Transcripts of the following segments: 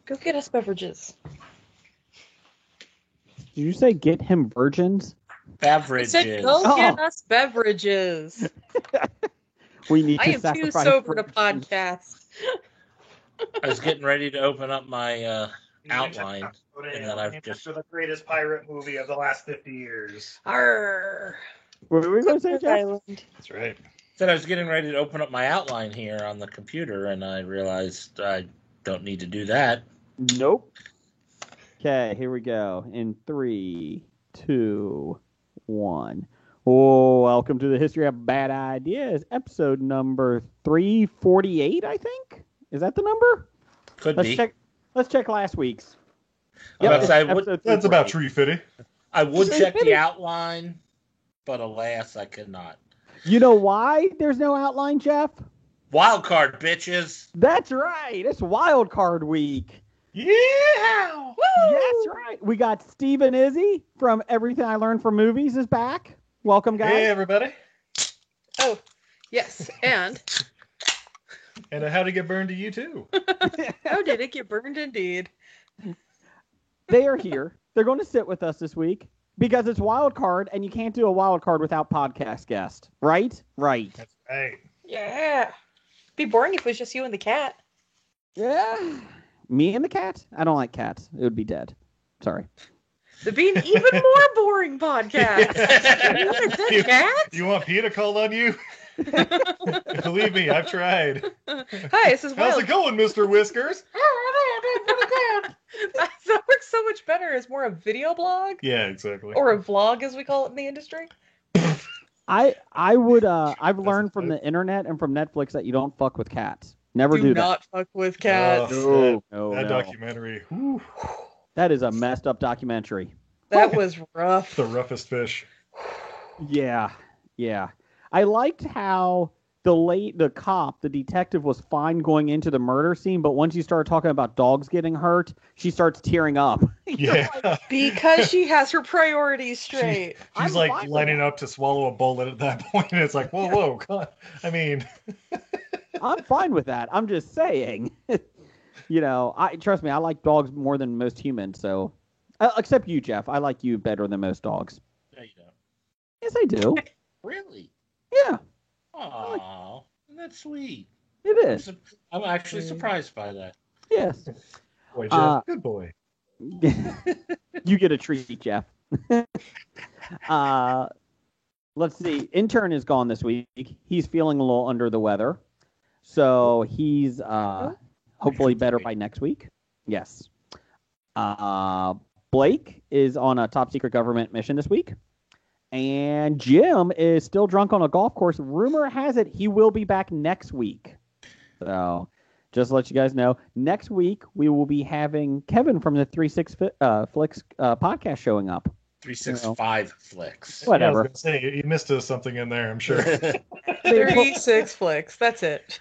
Go get us beverages. Did you say get him virgins? Beverages. I said go get us beverages. We need I to am too sacrifice sober to virgins. podcast. I was getting ready to open up my outline, and then I've just... the greatest pirate movie of the last 50 years. Arr. What were we going to say, Jeff? Island. That's right. Said I was getting ready to open up my outline here on the computer, and I realized I don't need to do that. Nope. Okay, here we go. In 3, 2, 1. Oh, welcome to the History of Bad Ideas, episode number 348, I think? Is that the number? Could Let's be. check. Let's check last week's. That's about 350. I would check the outline, but alas, I could not. You know why there's no outline, Jeff? Wild card, bitches. That's right. It's Wild Card Week. Yeah! Woo! That's right. We got Stephen Izzy from Everything I Learned from Movies is back. Welcome, guys. Hey, everybody. Oh, yes, and And how to get burned to you, too. how did it get burned indeed? They are here. They're going to sit with us this week because it's Wild Card, and you can't do a Wild Card without podcast guest. Right? Right. That's right. Yeah. Be boring if it was just you and the cat. Yeah. Me and the cat? I don't like cats. It would be dead. Sorry. It'd be an even more boring podcast. You want a dead cat? You want Pete to call on you? Believe me, I've tried. Hi, this is How's Will. it going, Mr. Whiskers? That works so much better as more a video blog Yeah, exactly. or a vlog, as we call it in the industry. I would I've learned from the internet and from Netflix that you don't fuck with cats. Never do that. not fuck with cats. No, that no. documentary. Whew, That is a messed up documentary. That was rough. the roughest fish. Yeah, yeah. I liked how the cop, the detective, was fine going into the murder scene, but once you start talking about dogs getting hurt, she starts tearing up. Yeah. Because she has her priorities straight. She's I'm like fine with lining that. up to swallow a bullet at that point, and it's like, whoa, God. I mean, I'm fine with that. I'm just saying. Trust me, I like dogs more than most humans, so except you, Jeff. I like you better than most dogs. No, you don't. Yes, I do. Really? Yeah, Aw, that's sweet. it is. I'm actually surprised by that. Yes. boy, Jeff, good boy. You get a treat, Jeff. Let's see. Intern is gone this week. He's feeling a little under the weather. So he's hopefully better by next week. Yes. Blake is on a top secret government mission this week. And Jim is still drunk on a golf course. Rumor has it he will be back next week. So just to let you guys know, next week we will be having Kevin from the 36 Flicks podcast showing up. 365 flicks. Whatever. Yeah, I was gonna say, you missed something in there, I'm sure. 36 flicks. That's it.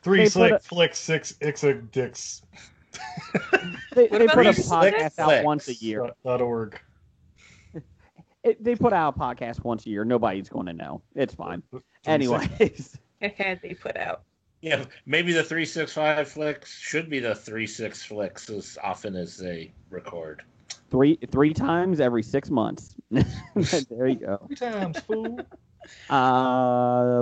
Three They slick put flicks, 6 ixa dicks. They about put a these podcast out flicks? once a year. .org. They put out a podcast once a year. Nobody's going to know. It's fine. Anyways. They put out. Yeah, maybe the 365 flicks should be the 36 flicks as often as they record. Three times every 6 months. There you go. 3 times, fool.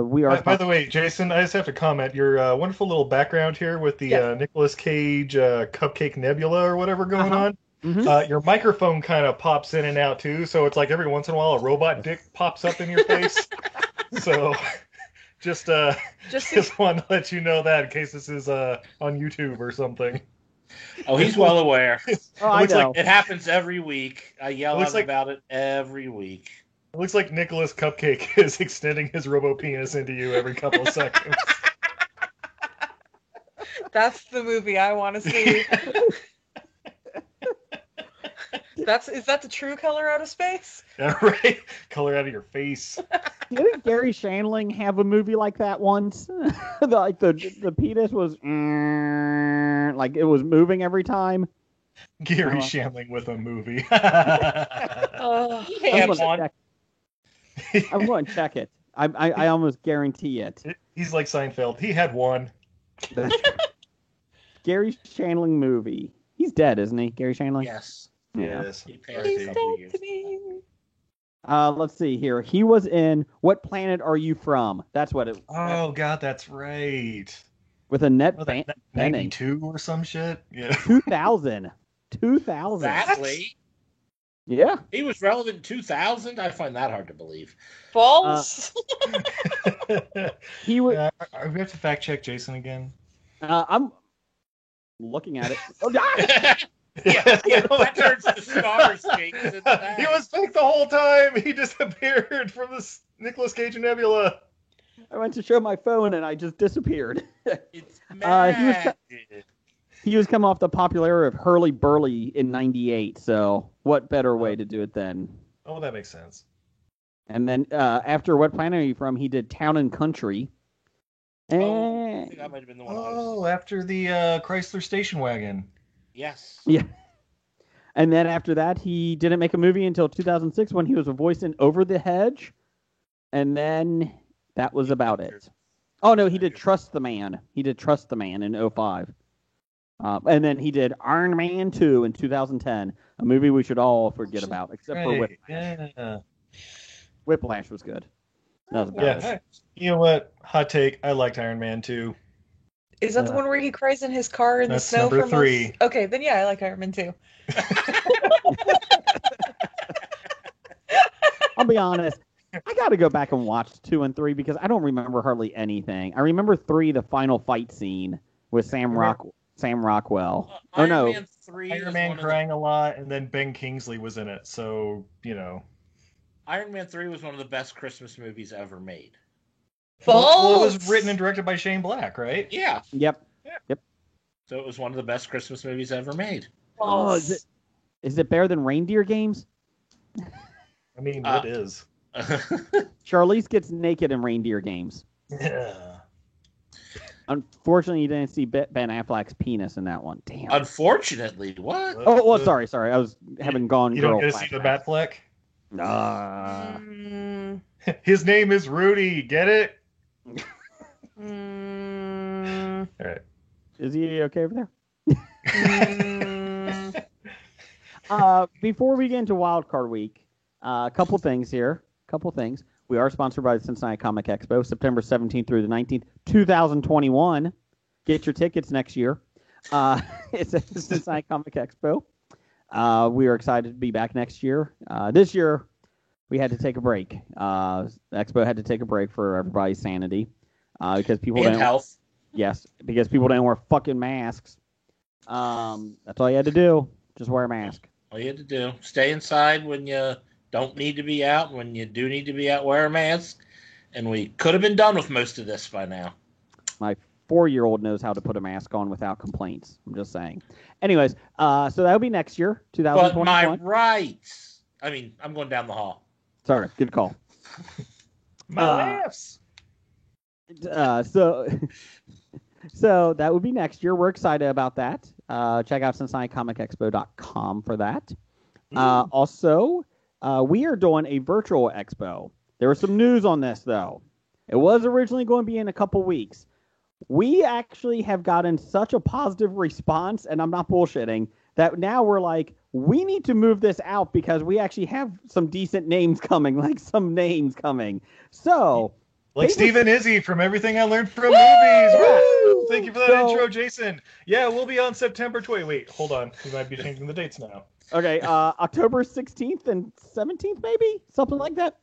We are. By the way, Jason, I just have to comment your wonderful little background here with the Nicolas Cage Cupcake Nebula or whatever going on. Mhm. Your microphone kind of pops in and out too, so it's like every once in a while a robot dick pops up in your face. So just want to let you know that in case this is on YouTube or something. Oh, he's well aware. Oh, I know. It happens every week. I yell Looks out like- about it every week. It looks like Nicholas Cupcake is extending his robo penis into you every couple of seconds. That's the movie I want to see. Is that the true color out of space? Yeah, right? Color out of your face. Didn't Gary Shandling have a movie like that once? the penis was like it was moving every time. Gary Shandling with a movie. He had one. I'm going to check it. I almost guarantee it. He's like Seinfeld. He had one. Gary Shandling movie. He's dead, isn't he, Gary Shandling? Yes. Yes. He passed He's a dead couple years. to me. Let's see here. He was in What Planet Are You From? That's what it. Oh God, that's right. With Annette Oh, Bening. 92 or some shit. Yeah. 2000. 2000. Exactly. Yeah. He was relevant in 2000. I find that hard to believe. False. He was. We have to fact check Jason again. I'm looking at it. Oh, yeah, that turns to stars. He was fake the whole time. He disappeared from this Nicolas Cage Nebula. I went to show my phone and I just disappeared. It's He was coming off the popularity of Hurly Burly in '98. So what better way to do it then? Oh, that makes sense. And then after What Planet Are You From? He did Town and Country. I think that might have been the one. Oh, after the Chrysler station wagon. Yes. Yeah. And then after that, he didn't make a movie until 2006 when he was a voice in Over the Hedge. And then that was about it. Oh, no, he did Trust the Man. He did Trust the Man in 2005. And then he did Iron Man 2 in 2010, a movie we should all forget about, except for Whiplash. Yeah. Whiplash was good. That was about it. You know what? Hot take. I liked Iron Man 2. Is that the one where he cries in his car in the That's snow? number 3. Okay, then yeah, I like Iron Man too. I'll be honest. I got to go back and watch 2 and 3 because I don't remember hardly anything. I remember 3, the final fight scene with Sam Rockwell. Oh no, Man 3 Iron Man crying a lot, and then Ben Kingsley was in it. So Iron Man 3 was one of the best Christmas movies ever made. Well, it was written and directed by Shane Black, right? Yeah. Yep. So it was one of the best Christmas movies ever made. Oh, is it better than Reindeer Games? I mean, it is. Charlize gets naked in Reindeer Games. Yeah. Unfortunately, you didn't see Ben Affleck's penis in that one. Damn. Unfortunately, what? Oh, well, sorry. I was having gone. You girl don't get to see the Batfleck? His name is Rudy. Get it? All right. Is he okay over there? Before we get into Wild Card Week, a couple things here. We are sponsored by the Cincinnati Comic Expo, September 17th through the 19th, 2021. Get your tickets next year. It's at the Cincinnati Comic Expo. We are excited to be back next year. This year, we had to take a break. The Expo had to take a break for everybody's sanity because people and health. Yes, because people didn't wear fucking masks. That's all you had to do. Just wear a mask. All you had to do. Stay inside when you don't need to be out. When you do need to be out, wear a mask. And we could have been done with most of this by now. My 4-year-old knows how to put a mask on without complaints. I'm just saying. Anyways, so that'll be next year, 2021. But my rights. I mean, I'm going down the hall. Sorry, good call. My laughs. So that would be next year. We're excited about that. Check out CincinnatiComicExpo.com for that. Also, we are doing a virtual expo. There was some news on this, though. It was originally going to be in a couple weeks. We actually have gotten such a positive response, and I'm not bullshitting, that now we're like, we need to move this out because we actually have some decent names coming, So... Like Stephen Izzy from Everything I Learned from Movies. Woo! Thank you for that intro, Jason. Yeah, we'll be on September 20th. Wait, hold on. We might be changing the dates now. Okay, October 16th and 17th, maybe? Something like that.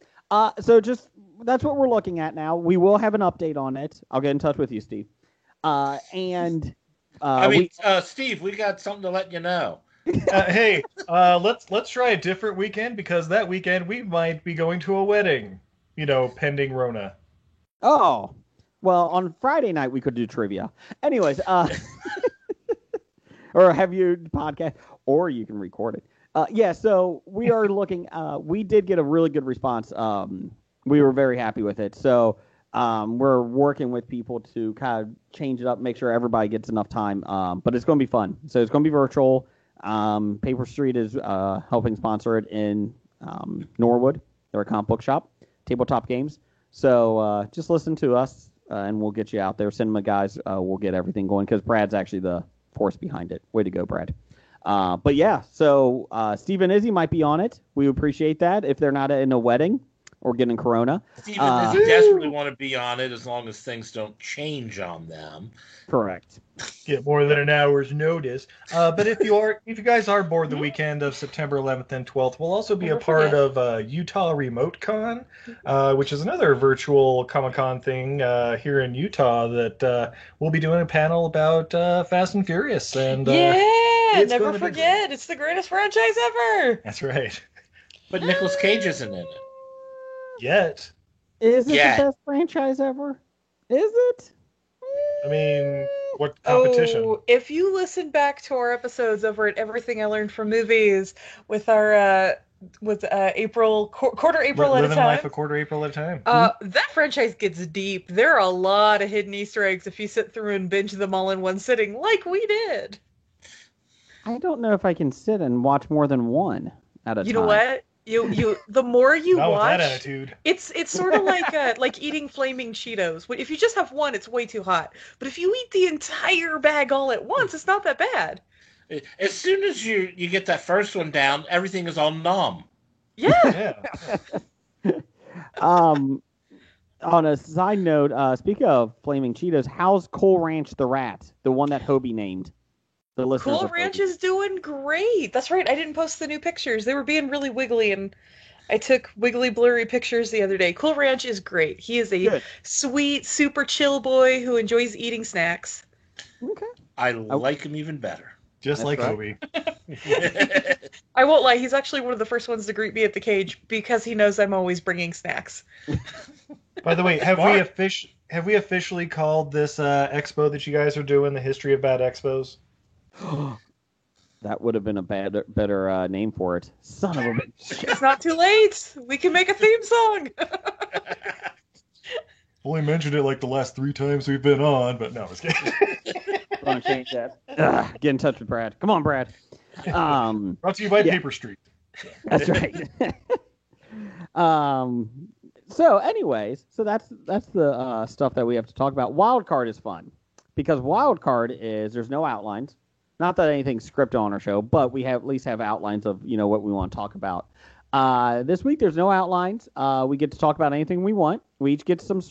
So just, that's what we're looking at now. We will have an update on it. I'll get in touch with you, Steve. Steve, we got something to let you know. Hey, let's try a different weekend because that weekend we might be going to a wedding. Pending Rona. Oh, well, on Friday night we could do trivia. Anyways, or have you podcast, or you can record it. So we are looking. We did get a really good response. We were very happy with it. So we're working with people to kind of change it up, make sure everybody gets enough time. But it's going to be fun. So it's going to be virtual. Paper Street is helping sponsor it in Norwood. They're a comic book shop, tabletop games. So just listen to us, and we'll get you out there. Cinema guys will get everything going because Brad's actually the force behind it. Way to go, Brad. But yeah, so Steve and Izzy might be on it. We appreciate that if they're not in a wedding or getting corona. Steve and Izzy desperately want to be on it as long as things don't change on them. Correct. Get more than an hour's notice. But if you guys are bored the weekend of September 11th and 12th, we'll also be a part of Utah Remote Con, which is another virtual Comic-Con thing here in Utah that we'll be doing a panel about Fast and Furious. And never forget, it's the greatest franchise ever. That's right. But Nicolas Cage isn't in it. Yet. Is it the best franchise ever? Is it? I mean, what competition? Oh, if you listen back to our episodes over at Everything I Learned from Movies with our April quarter April at a time. Living life a quarter April at a time. That franchise gets deep. There are a lot of hidden Easter eggs if you sit through and binge them all in one sitting, like we did. I don't know if I can sit and watch more than one at a time. You know what? You the more you Not watch, with that attitude. It's sort of like eating flaming Cheetos. If you just have one, it's way too hot. But if you eat the entire bag all at once, it's not that bad. As soon as you get that first one down, everything is all numb. Yeah. On a side note, speaking of flaming Cheetos, how's Cool Ranch the rat, the one that Hobie named? The listeners Cool Ranch is doing great. That's right. I didn't post the new pictures. They were being really wiggly, and I took wiggly, blurry pictures the other day. Cool Ranch is great. He is a sweet, super chill boy who enjoys eating snacks. Okay. I like him even better. Just like Hobie. I won't lie. He's actually one of the first ones to greet me at the cage because he knows I'm always bringing snacks. By the way, have we officially called this expo that you guys are doing the History of Bad Expos? That would have been a better name for it. Son of a bitch. It's not too late. We can make a theme song. Only mentioned it like the last 3 times we've been on, but no, I was kidding. Want to change that? Get in touch with Brad. Come on, Brad. Brought to you by Paper Street. That's right. So, anyways, that's the stuff that we have to talk about. Wild Card is fun because Wild Card is there's no outlines. Not that anything's scripted on our show, but we at least have outlines of what we want to talk about. This week there's no outlines. We get to talk about anything we want. We each get some.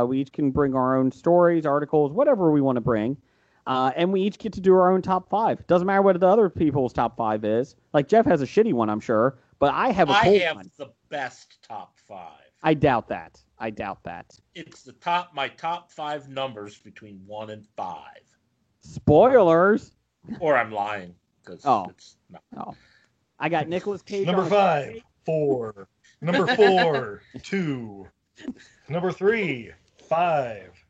We each can bring our own stories, articles, whatever we want to bring, and we each get to do our own top 5. Doesn't matter what the other people's top 5 is. Like Jeff has a shitty one, I'm sure, but I have a cool one. I have the best top 5. I doubt that. It's my top 5 numbers between 1 and 5. Spoilers. Or I'm lying because it's not. Oh, I got Nicolas Cage. Number 5, 4. Number 4, 2. Number 3, 5.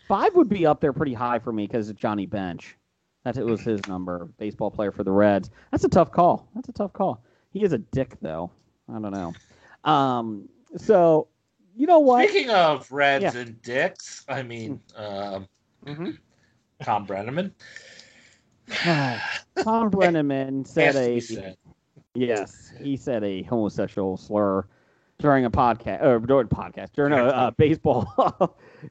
5 would be up there pretty high for me because of Johnny Bench. It was his number. Baseball player for the Reds. That's a tough call. He is a dick, though. I don't know. So, you know what? Speaking of Reds and dicks, I mean, Tom Brenneman. Tom Brenneman said he said a homosexual slur during a podcast, during a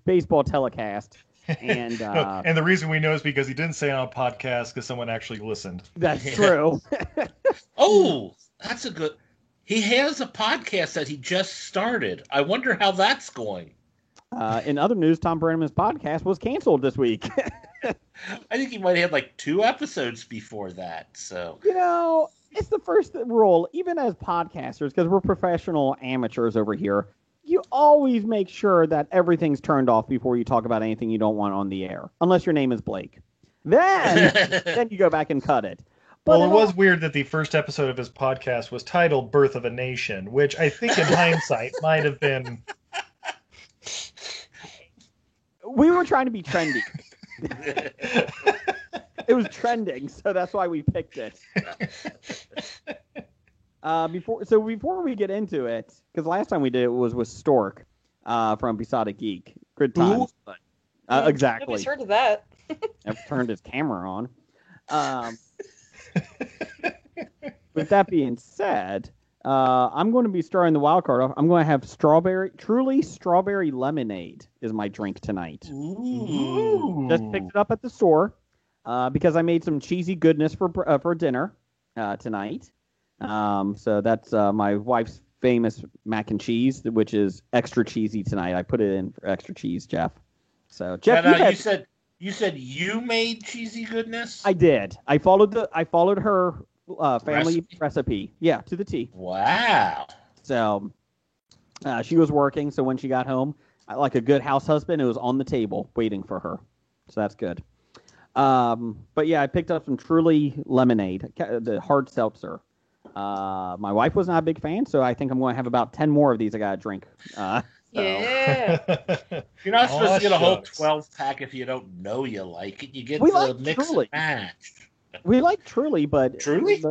baseball telecast. And and the reason we know is because he didn't say it on a podcast because someone actually listened. That's true. Oh, that's a good. He has a podcast that he just started. I wonder how that's going. In other news, Tom Brenneman's podcast was canceled this week. I think he might have had like 2 episodes before that. So it's the first rule, even as podcasters, because we're professional amateurs over here. You always make sure that everything's turned off before you talk about anything you don't want on the air, unless your name is Blake. Then you go back and cut it. But it was weird that the first episode of his podcast was titled Birth of a Nation, which I think in hindsight might have been... We were trying to be trendy. It was trending, so that's why we picked it. Before we get into it, because last time we did it was with Stork from Besotted Geek. Good times. Exactly. Nobody's heard of that. I've turned his camera on. With that being said, I'm going to be starting the wild card off. I'm going to have truly strawberry lemonade is my drink tonight. Ooh. Just picked it up at the store. because I made some cheesy goodness for dinner tonight. So that's my wife's famous mac and cheese, which is extra cheesy tonight. I put it in for extra cheese, Jeff. So Jeff, you said you made cheesy goodness? I did. I followed her family recipe. Yeah, to the T. Wow. So she was working, so when she got home, like a good house husband, it was on the table waiting for her. So that's good. But yeah, I picked up some Truly lemonade, the hard seltzer. My wife was not a big fan, so I think I'm going to have about 10 more of these I got to drink. Yeah. You're not supposed to get a whole 12-pack if you don't know you like it. You get the mix and match. We like Truly, but... Truly?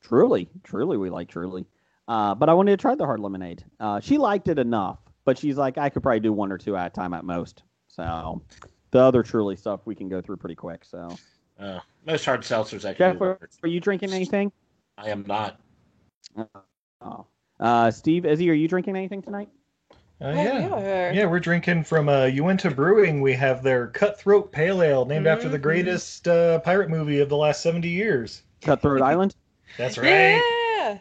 Truly, we like Truly. But I wanted to try the hard lemonade. She liked it enough, but she's like, I could probably do one or two at a time at most. So the other Truly stuff we can go through pretty quick. So most hard seltzers actually. Jeff, are you drinking anything? I am not. Steve, Izzy, are you drinking anything tonight? Yeah, we're drinking from Uinta Brewing. We have their Cutthroat Pale Ale, named after the greatest pirate movie of the last 70 years. Cutthroat Island? That's right. Yeah.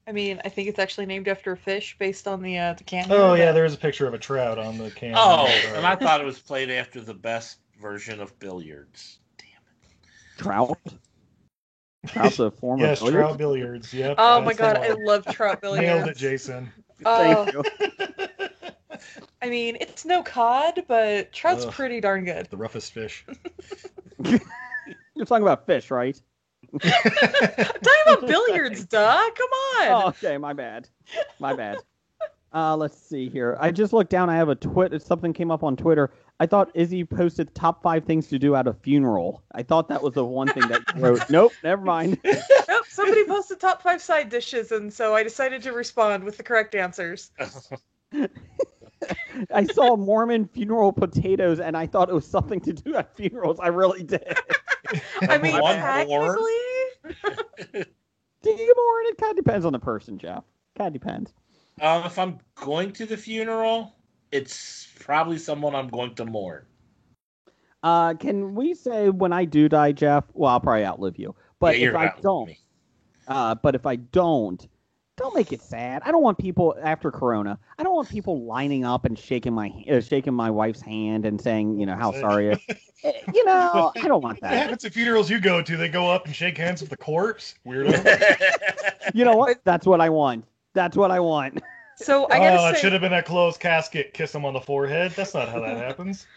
I mean, I think it's actually named after a fish based on the can. Oh, yeah, there's a picture of a trout on the can. Oh, and I thought it was played after the best version of billiards. Damn it. Trout? Trout's a form of billiards? Yes, trout billiards, yep. Oh my god, I love trout billiards. Nailed it, Jason. Thank you. I mean, it's no cod, but trout's pretty darn good. The roughest fish. You're talking about fish, right? I'm talking about billiards, duh. Come on. Oh, okay, my bad. Let's see here. I just looked down. I have a tweet. Something came up on Twitter. I thought Izzy posted top 5 things to do at a funeral. I thought that was the one thing that you wrote. Nope, never mind. Nope, somebody posted top 5 side dishes, and so I decided to respond with the correct answers. I saw Mormon funeral potatoes, and I thought it was something to do at funerals. I really did. I mean, technically... It kind of depends on the person, Jeff. Kind of depends. If I'm going to the funeral, it's probably someone I'm going to mourn. Can we say when I do die, Jeff? Well, I'll probably outlive you. But if I don't, don't make it sad. I don't want people after Corona. I don't want people lining up and shaking my wife's hand and saying, how sorry. I don't want that. What happens at funerals you go to? They go up and shake hands with the corpse. Weirdo. You know what? That's what I want. So I gotta say, it should have been a closed casket. Kiss them on the forehead. That's not how that happens.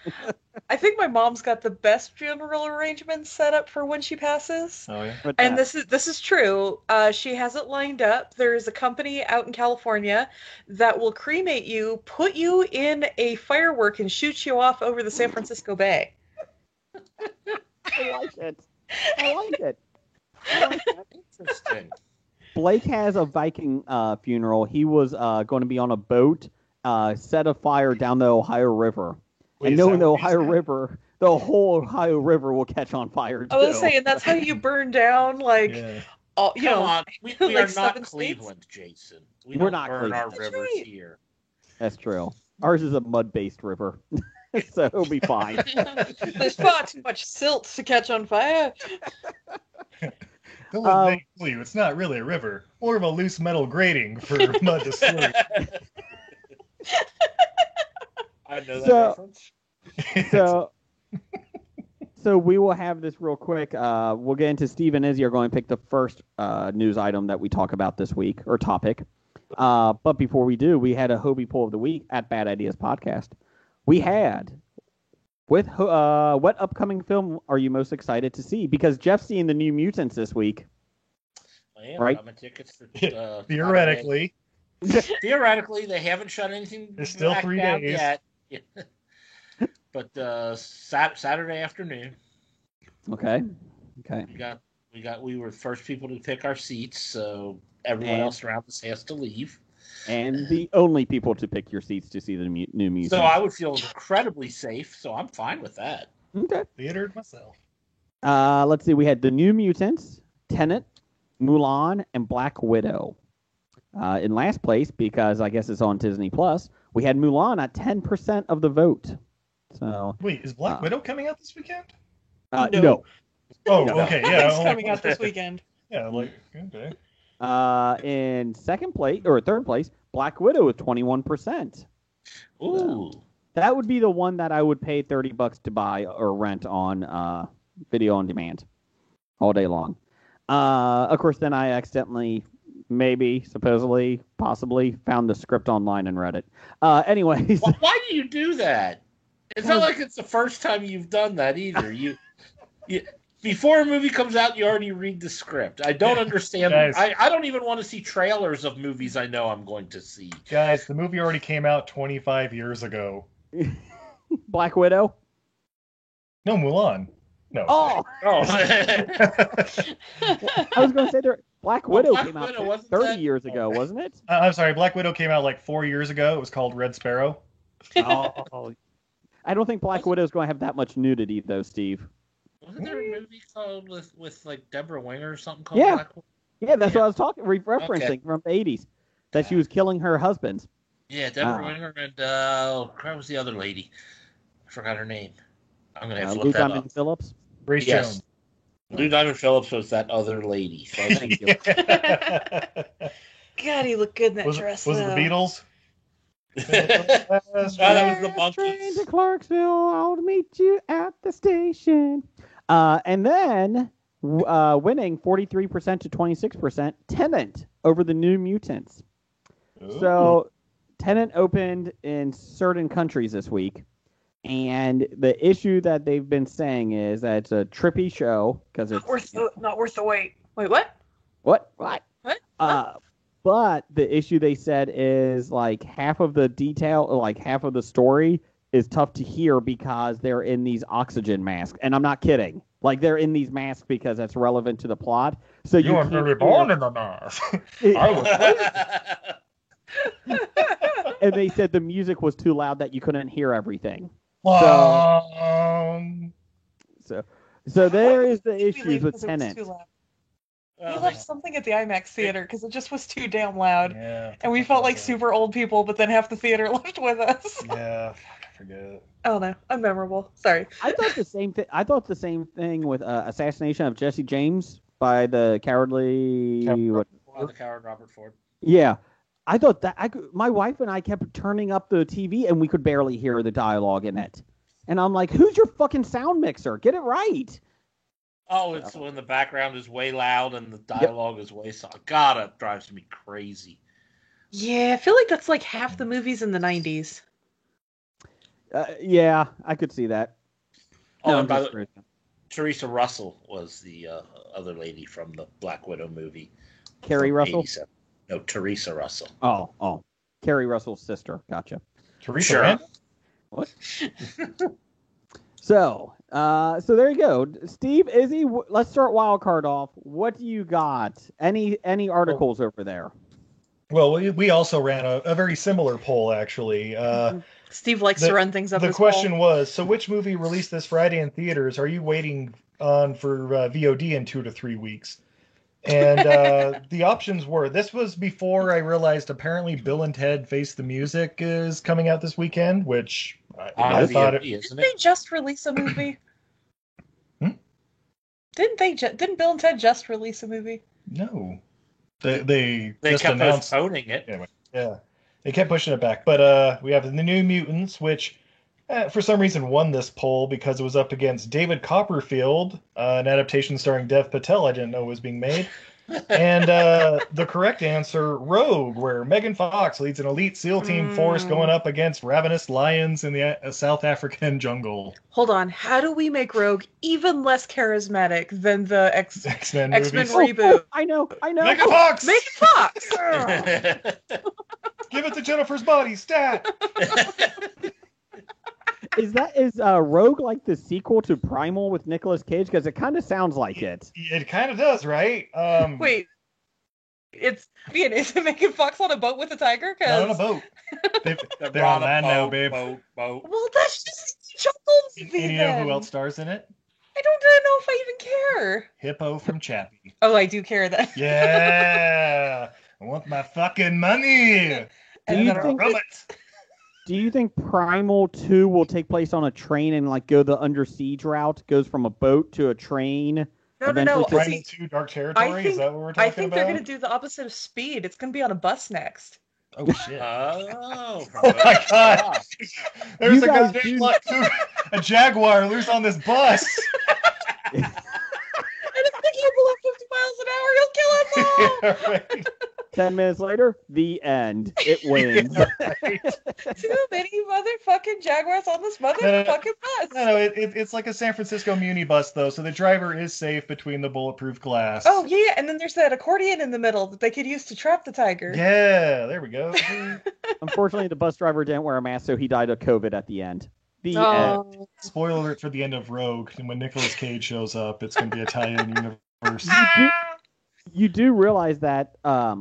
I think my mom's got the best funeral arrangements set up for when she passes. Oh yeah. And this is true. She has it lined up. There is a company out in California that will cremate you, put you in a firework, and shoot you off over the San Francisco Bay. I like it. Interesting. Blake has a Viking funeral. He was going to be on a boat, set a fire down the Ohio River. And knowing the Ohio River, the whole Ohio River will catch on fire, too. I was saying, that's how you burn down, like... Yeah. Come on. We like are not Cleveland, Jason. We're not burn our rivers here. That's true. Ours is a mud-based river, so it'll be fine. There's far too much silt to catch on fire. Don't let me fool you. It's not really a river. More of a loose metal grating for mud to slurp. I know that reference. So we will have this real quick. We'll get into Steve and Izzy are going to pick the first news item that we talk about this week, or topic. But before we do, we had a Hobie Poll of the Week at Bad Ideas Podcast. We had, what upcoming film are you most excited to see? Because Jeff's seeing the New Mutants this week. I am. Right? I got my tickets for, theoretically. Theoretically, they haven't shut anything. There's still 3 days yet. But Saturday afternoon. Okay. We were the first people to pick our seats, so everyone else around us has to leave. And the only people to pick your seats to see the New Mutants. So I would feel incredibly safe, so I'm fine with that. Okay. Theatered myself. Let's see. We had the New Mutants, Tenet, Mulan, and Black Widow. In last place, because I guess it's on Disney Plus, we had Mulan at 10% of the vote. So wait, is Black Widow coming out this weekend? No. Oh, okay, yeah. It's coming out this weekend. Yeah, like okay. In second place or third place, Black Widow with 21%. Ooh. So, that would be the one that I would pay $30 to buy or rent on video on demand all day long. Of course, then I accidentally, maybe, supposedly, possibly found the script online and read it. Anyways. Why do you do that? It's not like it's the first time you've done that either. You before a movie comes out, you already read the script. I don't understand. Guys. I don't even want to see trailers of movies I know I'm going to see. Guys, the movie already came out 25 years ago. Black Widow? No, Mulan. No. Oh! I was going to say Black Widow came out Widow, 30 years ago, wasn't it? I'm sorry, Black Widow came out like 4 years ago. It was called Red Sparrow. Oh. I don't think Black Widow is going to have that much nudity, though, Steve. Wasn't there a movie called with like Deborah Winger or something called Black Widow? Yeah, that's what I was referencing from the 80s. That she was killing her husbands. Yeah, Deborah Winger and what was the other lady? I forgot her name. I'm gonna have to look that up. Phillips. Grace Jones. Lou Diamond Phillips was that other lady. So thank you. God, he looked good in that dress. Was it the Beatles? That was the Monkees. Train to Clarksville. I'll meet you at the station. And then winning 43% to 26%, Tenet over the New Mutants. Ooh. So Tenet opened in certain countries this week. And the issue that they've been saying is that it's a trippy show because it's not worth the wait. Wait, what? What? What? But the issue they said is like half of the detail, like half of the story is tough to hear because they're in these oxygen masks. And I'm not kidding. Like they're in these masks because that's relevant to the plot. So you weren't really born in the mask. I was. And they said the music was too loud that you couldn't hear everything. So there is the issues with Tenet. We left something at the IMAX theater because it just was too damn loud. Yeah, and we felt like super old people, but then half the theater left with us. Yeah, I forget. Oh no, unmemorable. Sorry. I thought the same thing. I thought the same thing with Assassination of Jesse James by the cowardly. The coward Robert Ford. Yeah. I thought that my wife and I kept turning up the TV and we could barely hear the dialogue in it. And I'm like, who's your fucking sound mixer? Get it right. Oh, it's when the background is way loud and the dialogue is way soft. God, it drives me crazy. Yeah, I feel like that's like half the movies in the 90s. Yeah, I could see that. Oh, and by the way, Teresa Russell was the other lady from the Black Widow movie. Carrie Russell? 87. No, Teresa Russell. Oh. Carrie Russell's sister. Gotcha. Teresa What? So there you go. Steve, Izzy, let's start wild card off. What do you got? Any articles over there? Well, we also ran a very similar poll, actually. Steve likes to run things up. The question was, so which movie released this Friday in theaters are you waiting on for VOD in 2 to 3 weeks? And the options were, this was before I realized apparently Bill and Ted Face the Music is coming out this weekend, which I thought Didn't they just release a movie? Didn't Bill and Ted just release a movie? No. They just kept announced postponing it. Anyway, yeah. They kept pushing it back. But we have the New Mutants, which for some reason won this poll because it was up against David Copperfield, an adaptation starring Dev Patel I didn't know was being made. And the correct answer, Rogue, where Megan Fox leads an elite SEAL team force going up against ravenous lions in the South African jungle. Hold on. How do we make Rogue even less charismatic than the X-Men reboot? Oh, I know. Megan Fox! Megan Fox! Give it to Jennifer's body, stat! Is Rogue like the sequel to Primal with Nicolas Cage? Because it kind of sounds like it. It kind of does, right? Wait, is it Megan Fox on a boat with a tiger? Not on a boat. They're on land now, babe. Boat. Well, that's just Jungle movie. And you know who else stars in it? I don't know if I even care. Hippo from Chappie. Oh, I do care then. Yeah, I want my fucking money. Do you think Primal 2 will take place on a train and like go the Under Siege route? Goes from a boat to a train? No. Primal 2 Dark Territory? Is that what we're talking about? I think they're going to do the opposite of Speed. It's going to be on a bus next. Oh, shit. Oh my God. There's a Jaguar loose on this bus. And if the kid below 50 miles an hour, he'll kill us all. Yeah, right. 10 minutes later, the end. It wins. Too many motherfucking Jaguars on this motherfucking bus. No, it's like a San Francisco Muni bus, though, so the driver is safe between the bulletproof glass. Oh, yeah, and then there's that accordion in the middle that they could use to trap the tiger. Yeah, there we go. Unfortunately, the bus driver didn't wear a mask, so he died of COVID at the end. The end. Spoiler alert for the end of Rogue, and when Nicolas Cage shows up, it's going to be a tie-in universe. You do realize that I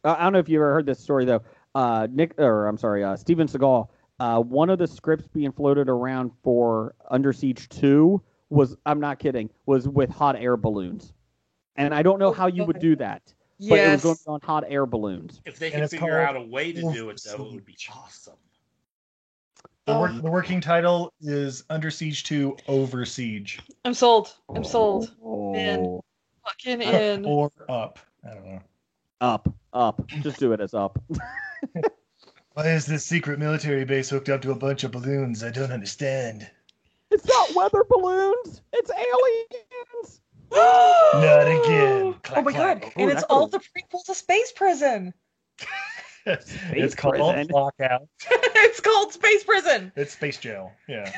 don't know if you ever heard this story though. Steven Seagal. One of the scripts being floated around for Under Siege 2 was, I'm not kidding, was with hot air balloons, and I don't know how you would do that. Yes. But it was going to be on hot air balloons. If they could figure out a way to do it, though, it would be awesome. The working title is Under Siege 2 Over Siege. I'm sold. In. Oh. Fucking in. Or up. I don't know. Up. Just do it as up. Why is this secret military base hooked up to a bunch of balloons? I don't understand. It's not weather balloons. It's aliens. Not again. Clack, Oh my clack. god! And it's all the prequels to Space Prison. It's called Lockout. It's called Space Prison. It's Space Jail. Yeah.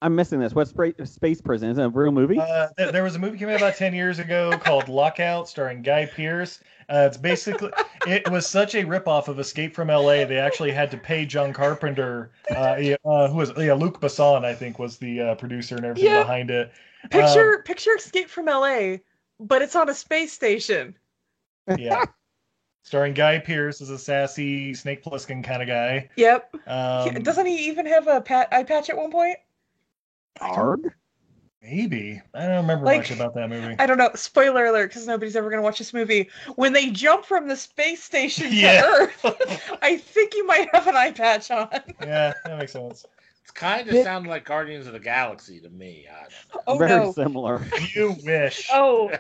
I'm missing this. What's Space Prison? Is it a real movie? There was a movie came out about 10 years ago called Lockout, starring Guy Pearce. It's basically, it was such a ripoff of Escape from L.A. They actually had to pay John Carpenter, who was Luc Besson, I think, was the producer and everything behind it. Picture Escape from L.A., but it's on a space station. Yeah. Starring Guy Pearce as a sassy Snake Plissken kind of guy. Yep. Doesn't he even have a eye patch at one point? Arg? Maybe. I don't remember much about that movie. I don't know. Spoiler alert, because nobody's ever going to watch this movie. When they jump from the space station to Earth, I think you might have an eye patch on. Yeah, that makes sense. It's kind of sounded like Guardians of the Galaxy to me. Very similar. You wish. Oh.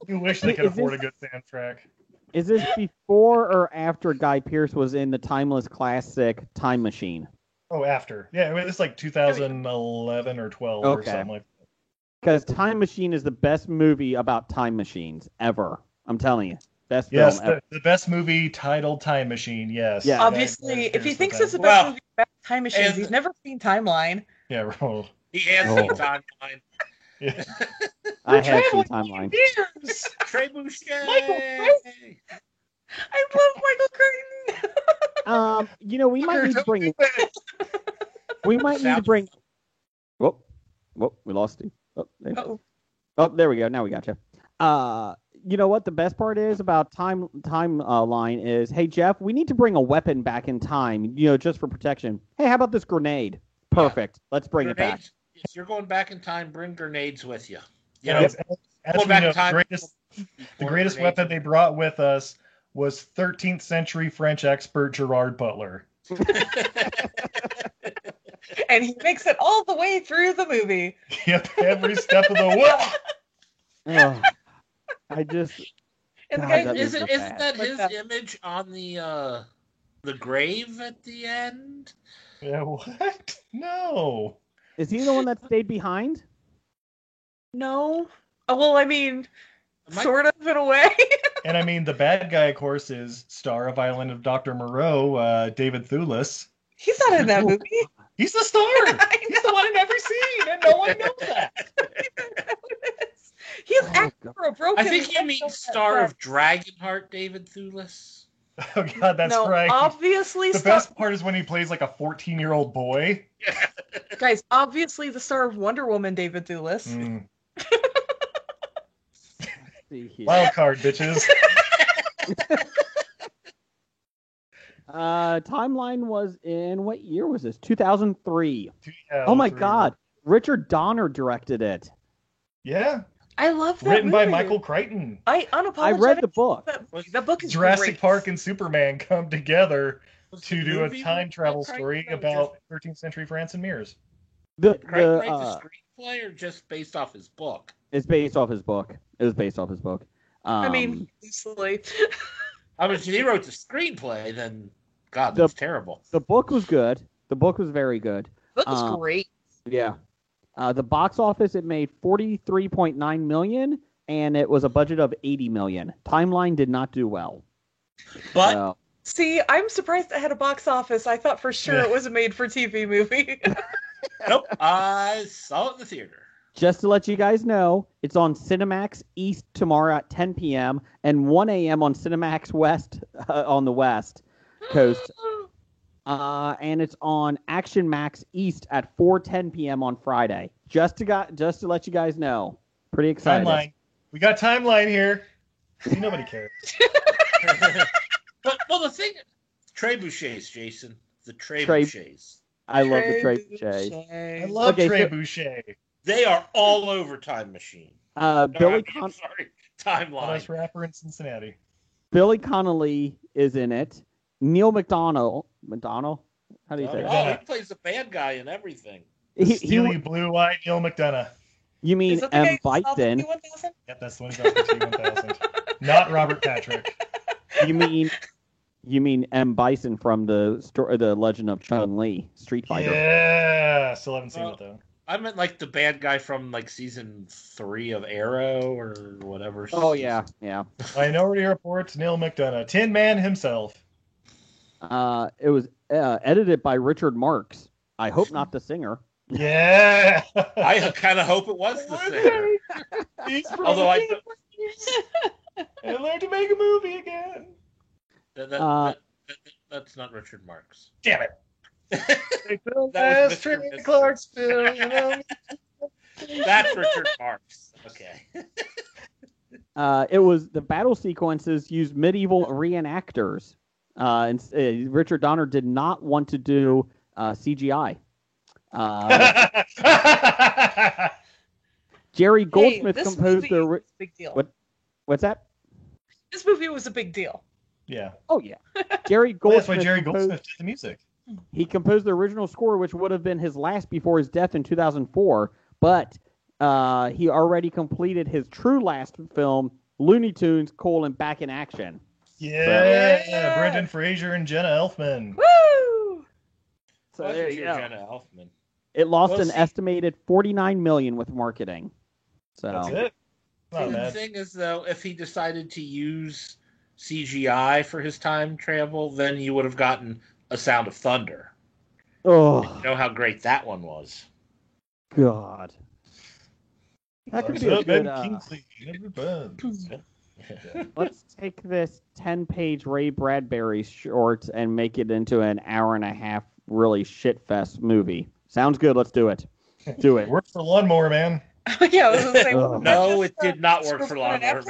You wish they could afford a good soundtrack. Is this before or after Guy Pearce was in the timeless classic Time Machine? Oh, after. Yeah, I mean, it's like 2011 or 12 or something like that. Because Time Machine is the best movie about time machines ever. I'm telling you. Best film ever. The best movie titled Time Machine, yes. Yeah. Obviously, if he thinks it's the best movie about time machines, he's never seen Timeline. Yeah, well. He has seen Timeline. Yeah. I have seen Timeline. Trey Boucher. I love Michael Crichton. We might need to bring. We might need to bring. Whoop, we lost you. Oh, there we go. Now we got you. You know what the best part is about timeline is? Hey Jeff, we need to bring a weapon back in time. Just for protection. Hey, how about this grenade? Perfect. Let's bring it back. If you're going back in time, bring grenades with you. As we know, the greatest weapon they brought with us was 13th century French expert Gerard Butler. And he makes it all the way through the movie. Yep, every step of the way. I just. Isn't that his image on the grave at the end? Yeah, what? No. Is he the one that stayed behind? No. Oh, well, I mean, sort of in a way. And I mean, the bad guy, of course, is star of Island of Dr. Moreau, David Thewlis. He's not in that movie. He's the star. He's the one in every scene, and no one knows that. He's acting for a broken. I think you mean star of Dragonheart, David Thewlis. Oh God, that's right. Obviously, the best part is when he plays like a 14-year-old boy. Guys, obviously the star of Wonder Woman, David Thewlis. Wild card, bitches. Timeline was in what year was this? 2003. Oh my God, Richard Donner directed it. Yeah. I love that Written movie. by Michael Crichton. I unapologetically read the book. That book is Jurassic great. Park and Superman come together to do a time travel story about 13th century France and mirrors. Did Crichton write the screenplay or just based off his book? It's based off his book. It was based off his book. I mean, loosely. I mean, if he wrote the screenplay, then God, that's terrible. The book was good. The book was very good. The book was great. Yeah. The box office, it made $43.9 million, and it was a budget of $80 million. Timeline did not do well. But see, I'm surprised it had a box office. I thought for sure it was a made-for-TV movie. Nope, I saw it in the theater. Just to let you guys know, it's on Cinemax East tomorrow at 10 p.m. and 1 a.m. on Cinemax West on the West Coast. And it's on Action Max East at 4:10 p.m. on Friday. Just to let you guys know. Pretty excited. Timeline. We got timeline here. See, nobody cares. But the thing, trebuchets, Jason, the trebuchets. I love the trebuchets. I love trebuchet. They are all over Time Machine. Timeline. Nice rapper in Cincinnati. Billy Connolly is in it. Neil McDonough. How do you say that? He plays the bad guy in everything. Steely blue-eyed Neil McDonough. You mean M. Bison? Yep, that's the one who's off the T-1000. Not Robert Patrick. You mean M. Bison from the Legend of Chun-Li, Street Fighter? Yeah, still haven't seen it though. I meant like the bad guy from like season 3 of Arrow or whatever. Oh yeah. Minority Report's Neil McDonough, Tin Man himself. It was edited by Richard Marx. I hope not the singer. Yeah. I kind of hope it was the singer. Although I learned to make a movie again. That's not Richard Marx. Damn it. That's Clarksville. That's Richard Marx. Okay. It was the battle sequences used medieval reenactors. And Richard Donner did not want to do CGI. Jerry Goldsmith composed the big deal. What's that? This movie was a big deal. Yeah. Oh yeah. Jerry Goldsmith. That's why Jerry Goldsmith did the music. He composed the original score, which would have been his last before his death in 2004. But he already completed his true last film, Looney Tunes: Back in Action. Yeah, Brendan Fraser and Jenna Elfman. Woo! So there you go. Jenna Elfman. It lost an estimated $49 million with marketing. So that's it. The thing is, though, if he decided to use CGI for his time travel, then you would have gotten A Sound of Thunder. Oh, you know how great that one was. God, that could be a good. Let's take this 10-page Ray Bradbury short and make it into an hour-and-a-half really shit-fest movie. Sounds good. Let's do it. Do it. Worked for Lawnmower Man. Yeah, I was gonna say. No, it did not work for Lawnmower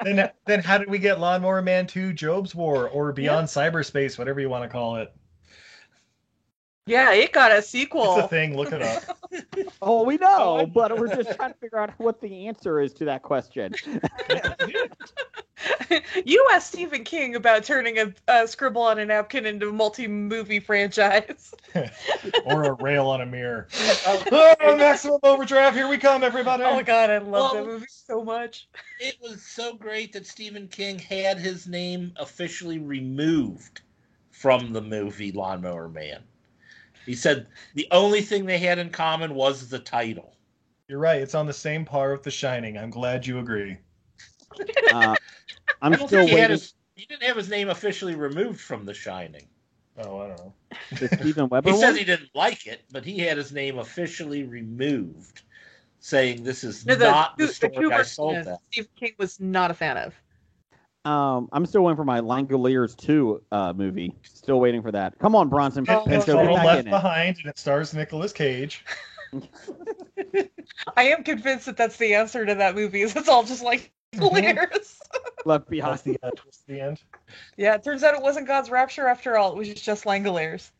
Man. Then how did we get Lawnmower Man 2, Job's War, or Beyond Cyberspace, whatever you want to call it? Yeah, it got a sequel. It's a thing. Look it up. Oh, we know, but we're just trying to figure out what the answer is to that question. You asked Stephen King about turning a scribble on a napkin into a multi-movie franchise. Or a rail on a mirror. Oh, Maximum Overdrive, here we come, everybody. Oh my God, I love that movie so much. It was so great that Stephen King had his name officially removed from the movie Lawnmower Man. He said the only thing they had in common was the title. You're right. It's on the same par with The Shining. I'm glad you agree. I'm still waiting. He didn't have his name officially removed from The Shining. Oh, I don't know. The Steven Weber he one? says he didn't like it, but he had his name officially removed, saying this is not the story I sold that. Stephen King was not a fan of. I'm still waiting for my Langoliers 2 movie. Still waiting for that. Come on, Bronson. It's Left Behind, and it stars Nicolas Cage. I am convinced that that's the answer to that movie. It's all just like hilarious. Left Behind. That's the end. Yeah, it turns out it wasn't God's Rapture after all. It was just Langoliers.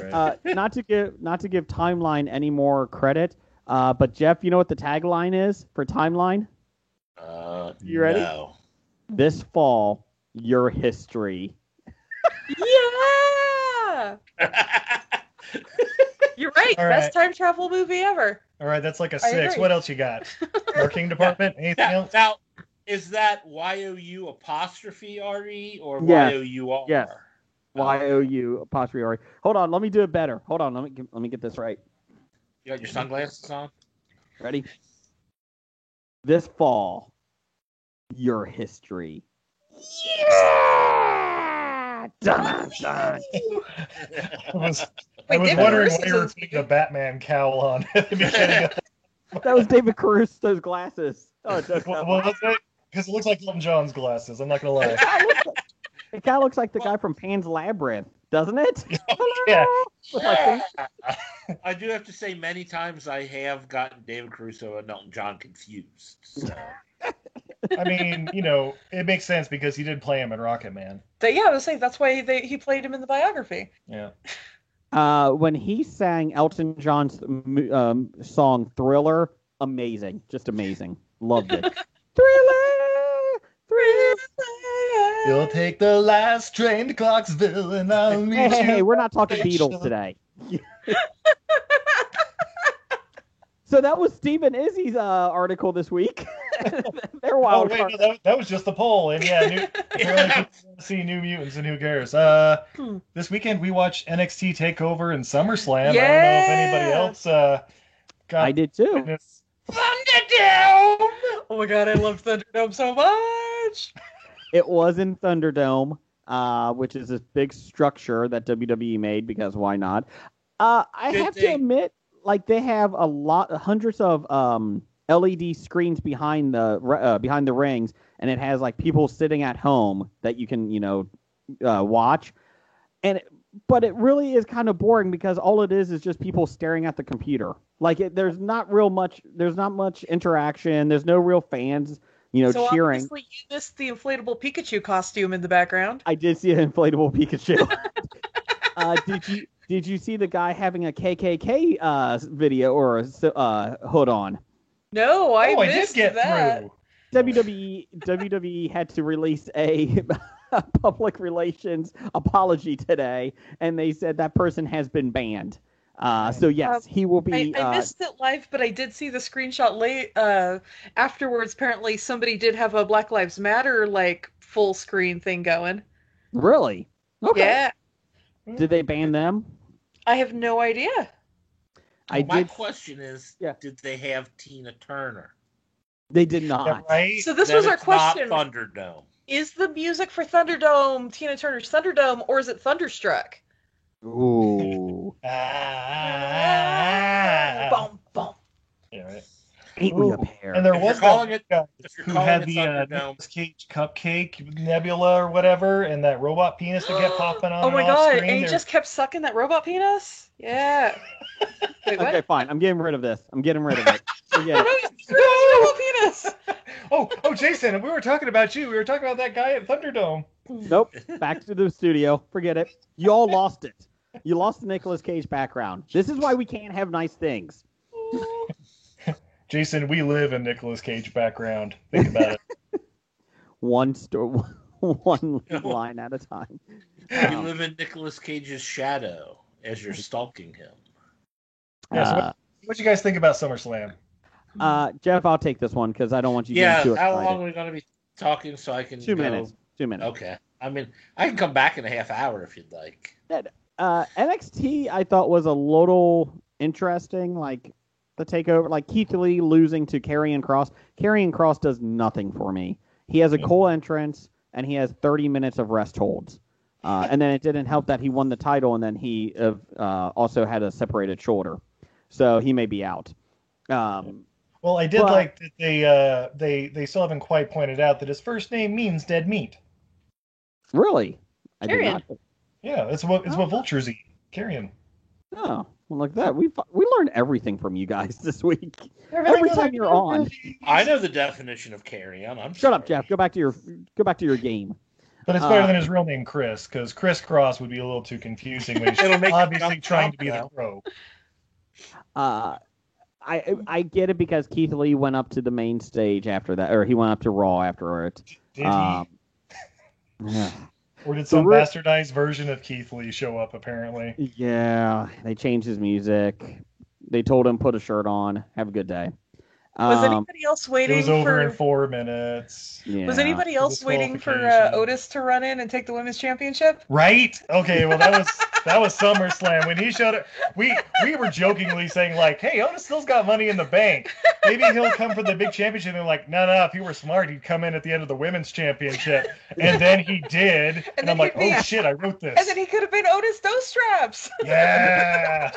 Right. Not to give Timeline any more credit, but Jeff, you know what the tagline is for Timeline? You ready? No. This fall, your history. Yeah. Yeah. You're right. Best time travel movie ever. All right, that's like a 6. What else you got? Marketing department? Anything else? Now, is that YOU apostrophe RE or YOUR? Yes. YOU apostrophe RE. Hold on, let me do it better. Hold on, let me get this right. You got your sunglasses on? Ready? This fall, your history. Yeah! Dun, dun. I was wondering why you were putting the Batman cowl on at the beginning. That was David Caruso's glasses. Oh, well, because it looks like Elton John's glasses. I'm not gonna lie. It kind of looks like the guy from Pan's Labyrinth, doesn't it? Yeah. I do have to say, many times I have gotten David Caruso and Elton John confused. So. I mean, it makes sense because he did play him in Rocket Man. I was saying that's why he played him in the biography. Yeah. When he sang Elton John's song Thriller, amazing. Just amazing. Loved it. Thriller! You'll take the last train to Clarksville and I'll meet you. Hey, we're not talking Beatles today. So that was Stephen Izzy's article this week. They're wild. Oh, wait, no, that was just the poll. And yeah, see New Mutants and who cares? This weekend we watched NXT TakeOver and SummerSlam. Yeah! I don't know if anybody else got. I did too. Goodness. Thunderdome! Oh my god, I love Thunderdome so much. It was in Thunderdome, which is this big structure that WWE made because why not? I have to admit, like they have hundreds of LED screens behind the rings, and it has like people sitting at home that you can watch, but it really is kind of boring because all it is just people staring at the computer. Like there's not much interaction. There's no real fans. So cheering. Obviously you missed the inflatable Pikachu costume in the background. I did see an inflatable Pikachu. Did you see the guy having a KKK video or a hood on? No, I missed did get that. Through. WWE had to release a public relations apology today, and they said that person has been banned. So yes, he will be. I missed it live, but I did see the screenshot late afterwards. Apparently, somebody did have a Black Lives Matter full screen thing going. Really? Okay. Yeah. Did they ban them? I have no idea. My question is, did they have Tina Turner? They did not. Yeah, right? So this was our question. Not Thunderdome. Is the music for Thunderdome Tina Turner's Thunderdome, or is it Thunderstruck? Ooh. Boom, boom. Yeah, right. Ain't we a pair? And there was that guy who had the Nicolas Cage cupcake nebula or whatever, and that robot penis that kept popping on. Oh my god! Screen. And he just kept sucking that robot penis. Yeah. Wait, what? Okay, fine. I'm getting rid of this. I'm getting rid of it. Forget it. Robot penis. Oh, Jason, we were talking about you. We were talking about that guy at Thunderdome. Nope. Back to the studio. Forget it. You all lost it. You lost the Nicolas Cage background. This is why we can't have nice things. Jason, we live in Nicolas Cage background. Think about it. One line at a time. You live in Nicolas Cage's shadow as you're stalking him. Yeah, so what you guys think about SummerSlam? Jeff, I'll take this one because I don't want you getting too excited. How long are we going to be talking so I can 2 minutes. 2 minutes. Okay. I mean, I can come back in a half hour if you'd like. NXT, I thought, was a little interesting, the takeover, Keith Lee losing to Karrion Kross. Karrion Kross does nothing for me. He has a cool entrance, and he has 30 minutes of rest holds. And then it didn't help that he won the title, and then he also had a separated shoulder. So he may be out. Well, I did like that they still haven't quite pointed out that his first name means dead meat. Really? I did not. Yeah, it's what vultures eat. Carrion. Oh, well, like that. We learned everything from you guys this week. Every time you're on. I know the definition of carrion. Shut up, Jeff. Go back to your game. But it's better than his real name, Chris, because Chris Cross would be a little too confusing when he's obviously trying to be the pro. I get it because Keith Lee went up to the main stage after that, or he went up to Raw afterwards. Did he? Or did some bastardized version of Keith Lee show up, apparently? Yeah, they changed his music. They told him, put a shirt on. Have a good day. Was anybody else waiting? It was over in 4 minutes. Yeah. Was anybody else waiting for Otis to run in and take the women's championship? Right? Okay, well that was SummerSlam when he showed up. We were jokingly saying like, "Hey, Otis still's got money in the bank. Maybe he'll come for the big championship." And they're like, "No, if he were smart, he'd come in at the end of the women's championship." And then he did, and I'm like, "Oh shit, I wrote this." And then he could have been Otis Those Straps. Yeah.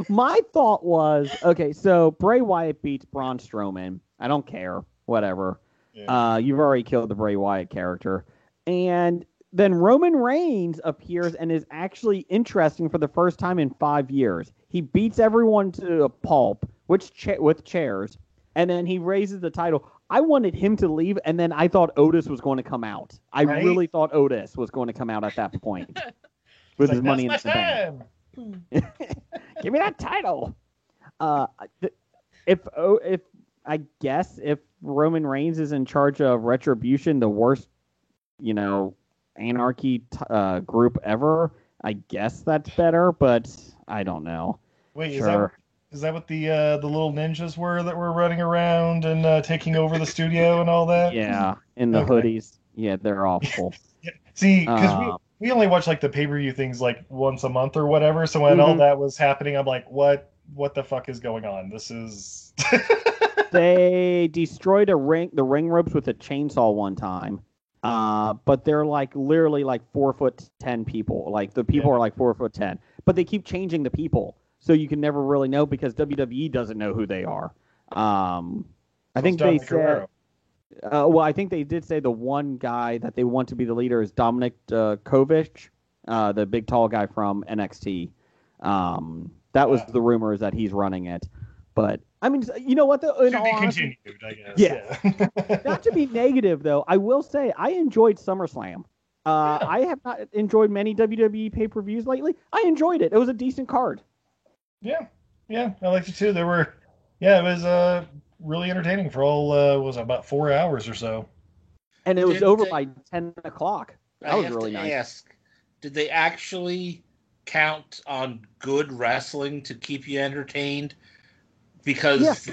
My thought was, okay, so Bray Wyatt beats Braun Strowman. I don't care. Whatever. Yeah. You've already killed the Bray Wyatt character. And then Roman Reigns appears and is actually interesting for the first time in 5 years. He beats everyone to a pulp with chairs, and then he raises the title. I wanted him to leave, and then I thought Otis was going to come out. I really thought Otis was going to come out at that point with his money in the bank. Give me that title. If I guess if Roman Reigns is in charge of Retribution, the worst, anarchy group ever, I guess that's better, but I don't know. Wait, sure. Is that what the little ninjas were that were running around and taking over the studio and all that? Yeah, in the hoodies. Yeah, they're awful. See, because we only watch like the pay-per-view things like once a month or whatever. So when all that was happening, I'm like, what the fuck is going on? This is. They destroyed the ring ropes with a chainsaw one time. But they're like literally like 4'10" people. Like the people are like 4'10", but they keep changing the people, so you can never really know because WWE doesn't know who they are. I think they said. I think they did say the one guy that they want to be the leader is Dominic Kovic, the big tall guy from NXT. That was the rumor, is that he's running it. But, I mean, you know what? To be continued, I guess. Yeah. Not to be negative, though, I will say I enjoyed SummerSlam. I have not enjoyed many WWE pay-per-views lately. I enjoyed it. It was a decent card. Yeah, I liked it, too. It was really entertaining for all, about 4 hours or so. And it was over by 10 o'clock. That was really nice. Ask, did they actually count on good wrestling to keep you entertained? Because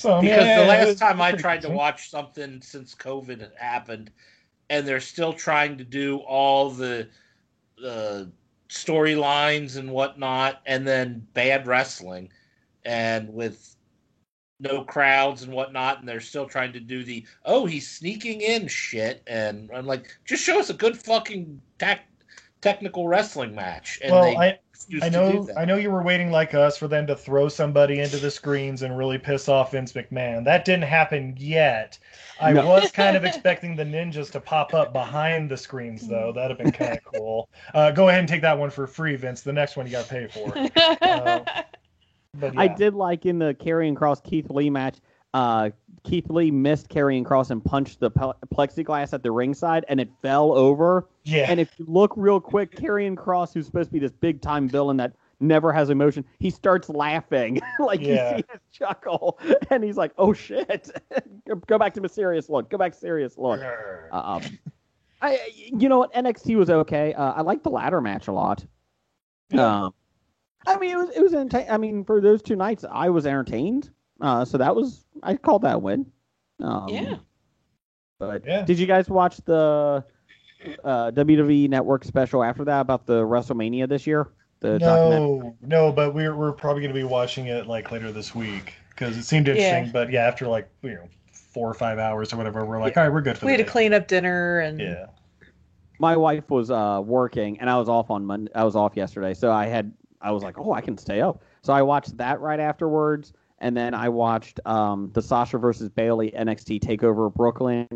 the last time I tried to watch something since COVID had happened, and they're still trying to do all the storylines and whatnot, and then bad wrestling, and with no crowds and whatnot, and they're still trying to do he's sneaking in shit, and I'm like, just show us a good fucking technical wrestling match. And I know you were waiting like us for them to throw somebody into the screens and really piss off Vince McMahon. That didn't happen yet. I was kind of expecting the ninjas to pop up behind the screens, though. That'd have been kind of cool. Go ahead and take that one for free, Vince. The next one you got to pay for. But yeah. I did like in the Karrion Kross Keith Lee match, Keith Lee missed Karrion Kross and punched the plexiglass at the ringside, and it fell over. Yeah. And if you look real quick, Karrion Kross, who's supposed to be this big-time villain that never has emotion, he starts laughing. You see his chuckle, and he's like, oh, shit. Go back to a serious look. You know what? NXT was okay. I liked the ladder match a lot. Yeah. I mean, it was entertaining. I mean, for those 2 nights, I was entertained. So I called that a win. But did you guys watch the WWE Network special after that about the WrestleMania this year? No, but we're probably going to be watching it like later this week because it seemed interesting. Yeah. But after 4 or 5 hours or whatever, we're like, all right, we're good for we had to clean up dinner and My wife was working and I was off on Monday. I was off yesterday, so I was like, oh, I can stay up. So I watched that right afterwards. And then I watched the Sasha versus Bayley NXT TakeOver Brooklyn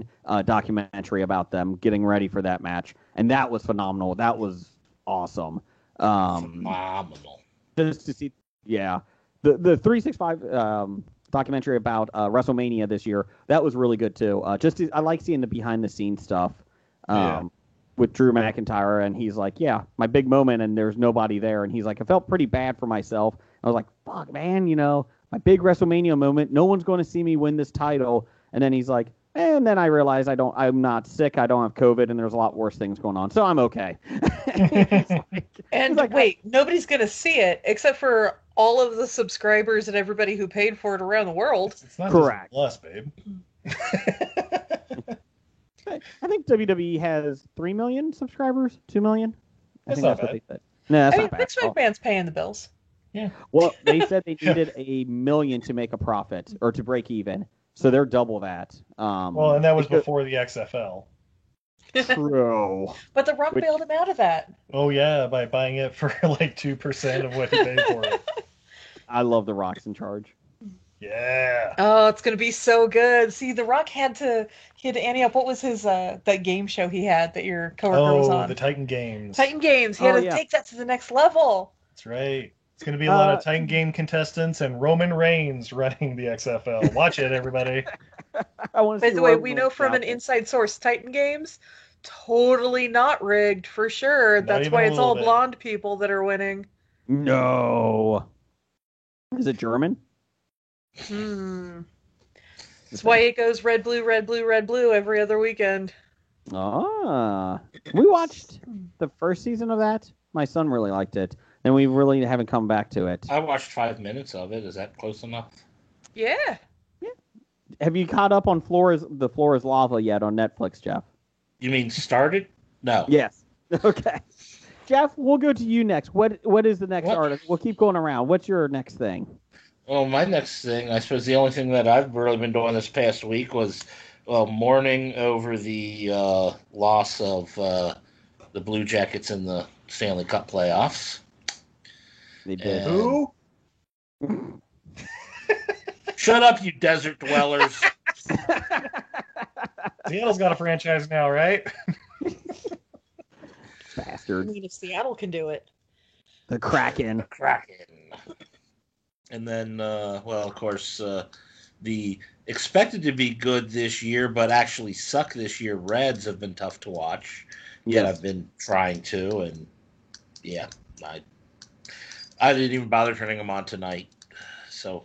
documentary about them getting ready for that match. And that was phenomenal. That was awesome. Phenomenal. Just to see, the 365 documentary about WrestleMania this year, that was really good too. I like seeing the behind-the-scenes stuff with Drew McIntyre. And he's like, my big moment, and there's nobody there. And he's like, I felt pretty bad for myself. I was like, fuck, man, my big WrestleMania moment. No one's going to see me win this title. And then he's like, And then I realized I'm not sick. I don't have COVID, and there's a lot worse things going on, so I'm okay. Wait, nobody's gonna see it except for all of the subscribers and everybody who paid for it around the world. It's not correct, just us, babe. I think WWE has 3 million subscribers, 2 million. That's not bad. What they said. No, that's not bad. Vince McMahon's paying the bills. Yeah. Well, they said they needed 1 million to make a profit or to break even, so they're double that. Well, and that was before the XFL. True. But The Rock bailed him out of that. Oh yeah, by buying it for like 2% of what he paid for it. I love The Rock's in charge. Yeah. Oh, it's gonna be so good. See, The Rock had to ante up. What was his that game show he had that your coworker was on? The Titan Games. Titan Games. He had to take that to the next level. That's right. It's going to be a lot of Titan Game contestants and Roman Reigns running the XFL. Watch it, everybody. By the way, we know from an inside source, Titan Games, totally not rigged for sure. That's why it's all blonde people that are winning. No. Is it German? That's why it goes red, blue, red, blue, red, blue every other weekend. We watched the first season of that. My son really liked it. And we really haven't come back to it. I watched 5 minutes of it. Is that close enough? Yeah. Have you caught up on The Floor is Lava yet on Netflix, Jeff? You mean started? No. Yes. Okay. Jeff, we'll go to you next. What is the next artist? We'll keep going around. What's your next thing? Well, my next thing, I suppose the only thing that I've really been doing this past week was mourning over the loss of the Blue Jackets in the Stanley Cup playoffs. They did. Who? Shut up, you desert dwellers. Seattle's got a franchise now, right? Bastard. I mean, if Seattle can do it. The Kraken. And then, of course, the expected to be good this year, but actually suck this year, Reds have been tough to watch. Yet I've been trying to, and yeah, I didn't even bother turning them on tonight. So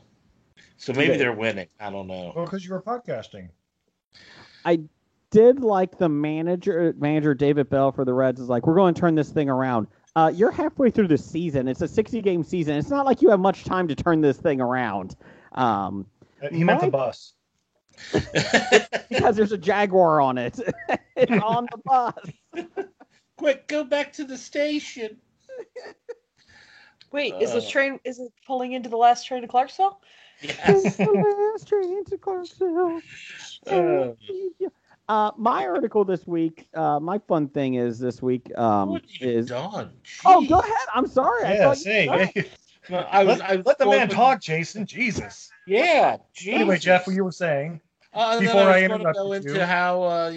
maybe they're winning. I don't know. Well, because you were podcasting. I did like the manager David Bell for the Reds is like, we're going to turn this thing around. You're halfway through the season. It's a 60-game season. It's not like you have much time to turn this thing around. He meant the bus. Because there's a Jaguar on it. It's on the bus. Quick, go back to the station. Wait, is it pulling into the last train to Clarksville? Yes. The last train to Clarksville. My article this week, my fun thing is this week what have you done? Jeez. Oh, go ahead. I'm sorry. Let the man talk, Jason. Jesus. Yeah. Jesus. Anyway, Jeff, what you were saying before I go into how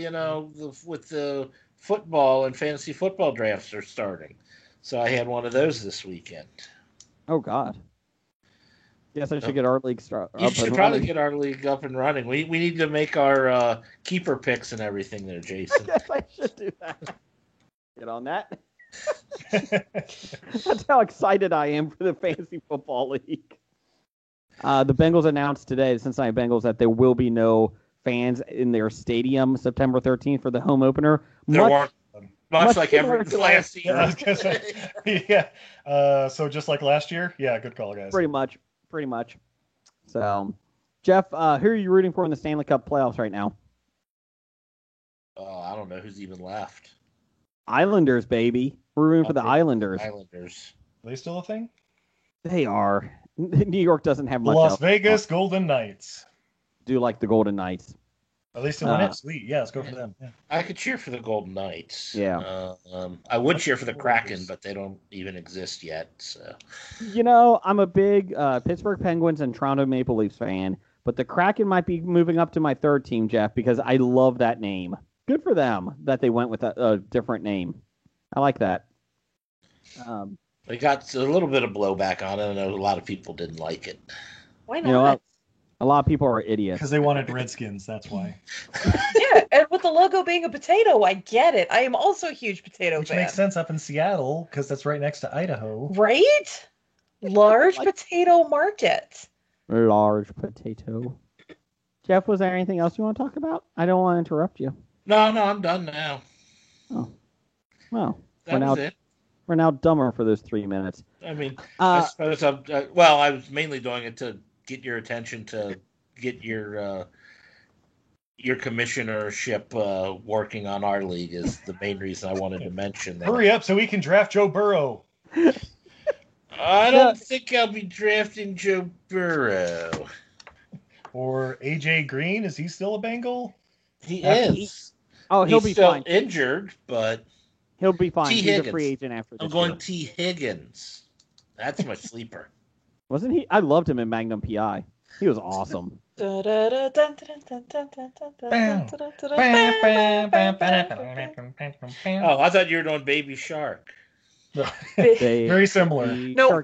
with the football and fantasy football drafts are starting. So I had one of those this weekend. Oh God. Yes, I should get our league started. You should probably get our league up and running. We need to make our keeper picks and everything there, Jason. I guess I should do that. Get on that. That's how excited I am for the fantasy football league. The Bengals announced today, the Cincinnati Bengals, that there will be no fans in their stadium September 13th for the home opener. Much like every last season. Yeah. So just like last year? Yeah, good call, guys. Pretty much. So, Jeff, who are you rooting for in the Stanley Cup playoffs right now? I don't know who's even left. Islanders, baby. We're rooting for the Islanders. Are they still a thing? They are. New York doesn't have much Las else. Vegas Golden Knights. Do like the Golden Knights. Are they still in it? Sweet. Yeah, let's go for them. Yeah. I could cheer for the Golden Knights. Yeah. I would cheer for the Kraken, but they don't even exist yet. So. I'm a big Pittsburgh Penguins and Toronto Maple Leafs fan, but the Kraken might be moving up to my third team, Jeff, because I love that name. Good for them that they went with a different name. I like that. They got a little bit of blowback on it. I know a lot of people didn't like it. Why not? A lot of people are idiots. Because they wanted Redskins, that's why. Yeah, and with the logo being a potato, I get it. I am also a huge potato fan. Which makes sense up in Seattle, because that's right next to Idaho. Right? Large potato market. Large potato. Jeff, was there anything else you want to talk about? I don't want to interrupt you. No, I'm done now. Oh, well, that was it. We're now dumber for those 3 minutes. I mean, I suppose I was mainly doing it to get your attention, to get your commissionership working on our league is the main reason I wanted to mention that. Hurry up so we can draft Joe Burrow. I don't think I'll be drafting Joe Burrow. Or AJ Green, is he still a Bengal? He is. He'll be still fine. Injured, but he'll be fine. He's a free agent after this. I'm going T. Higgins. That's my sleeper. Wasn't he? I loved him in Magnum PI. He was awesome. Oh, I thought you were doing Baby Shark. Very similar. No,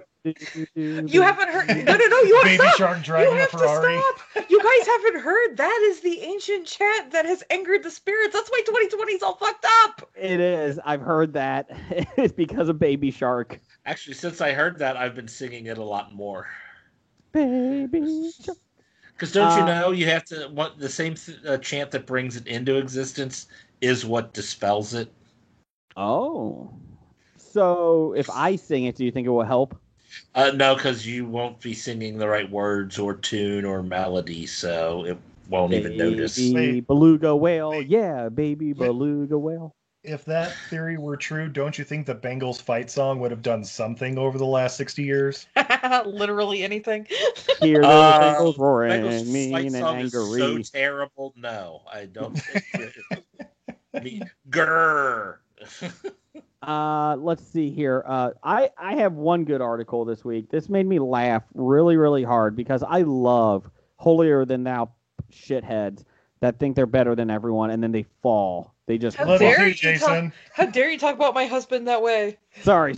you haven't heard. No. You want Baby Shark driving a Ferrari. Stop. You guys haven't heard. That is the ancient chant that has angered the spirits. That's why 2020 is all fucked up. It is. I've heard that. It's because of Baby Shark. Actually, since I heard that, I've been singing it a lot more. Baby Shark. Because don't you know, you have to want the same chant that brings it into existence is what dispels it. Oh. So if I sing it, do you think it will help? No, because you won't be singing the right words or tune or melody, so it won't even notice. Baby beluga whale, yeah, baby beluga whale. If that theory were true, don't you think the Bengals fight song would have done something over the last 60 years? Literally anything. Hear the Bengals roaring, Bengals mean fight and song angry. is so terrible. No, I don't think it. Grrr. Let's see here. I have one good article this week. This made me laugh really, really hard because I love holier than thou shitheads that think they're better than everyone and then they fall. They just How dare you, Jason? How dare you talk about my husband that way? Sorry.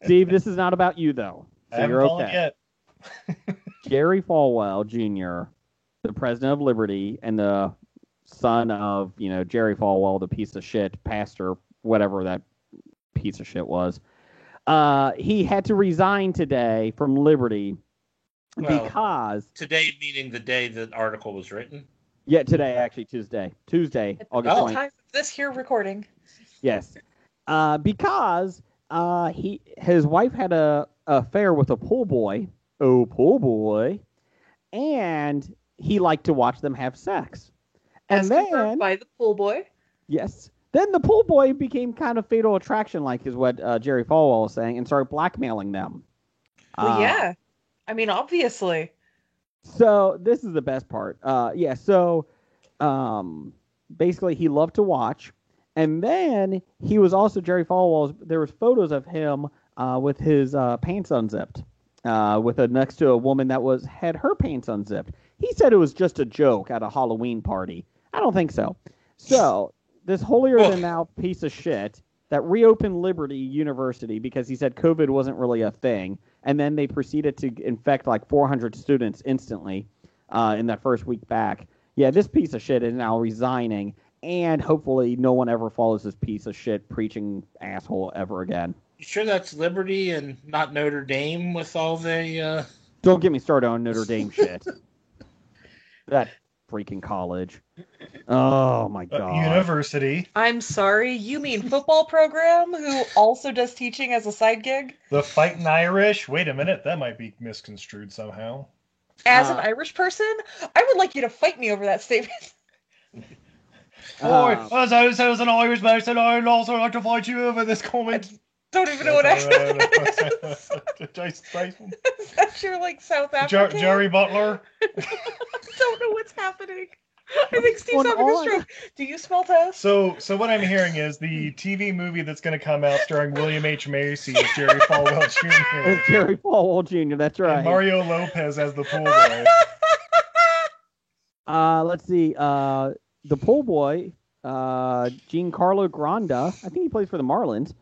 Steve, this is not about you though. So you're okay. Yet. Jerry Falwell Jr., the president of Liberty and the son of, Jerry Falwell, the piece of shit pastor, whatever that piece of shit was. He had to resign today from Liberty because today, meaning the day the article was written. Yeah, today actually Tuesday, August 20th. Time of this here recording. Yes, because his wife had a affair with a pool boy. Oh, pool boy, and he liked to watch them have sex. And then by the pool boy. Yes. Then the pool boy became kind of fatal attraction, like is what Jerry Falwell was saying, and started blackmailing them. Well, yeah. I mean, obviously. So this is the best part. So basically he loved to watch. And then he was also Jerry Falwell. There was photos of him with his pants unzipped, next to a woman that had her pants unzipped. He said it was just a joke at a Halloween party. I don't think so. So this holier-than-thou piece of shit that reopened Liberty University because he said COVID wasn't really a thing, and then they proceeded to infect like 400 students instantly in that first week back. Yeah, this piece of shit is now resigning, and hopefully no one ever follows this piece of shit preaching asshole ever again. You sure that's Liberty and not Notre Dame with all the... Don't get me started on Notre Dame shit. That freaking college. Oh my god. University. I'm sorry, you mean football program who also does teaching as a side gig? The Fighting Irish? Wait a minute, that might be misconstrued somehow. As an Irish person, I would like you to fight me over that statement. As I was an Irish person, I'd also like to fight you over this comment. Don't even know what accent is. Jason. Is that your South African? Jerry Butler. Don't know what's happening. I think Steve's having a stroke. Do you smell toast? So what I'm hearing is the TV movie that's going to come out starring William H. Macy with Jerry Falwell Jr. Jerry Falwell Jr. That's right. And Mario Lopez as the pool boy. Let's see. The pool boy, Giancarlo Granda. I think he plays for the Marlins.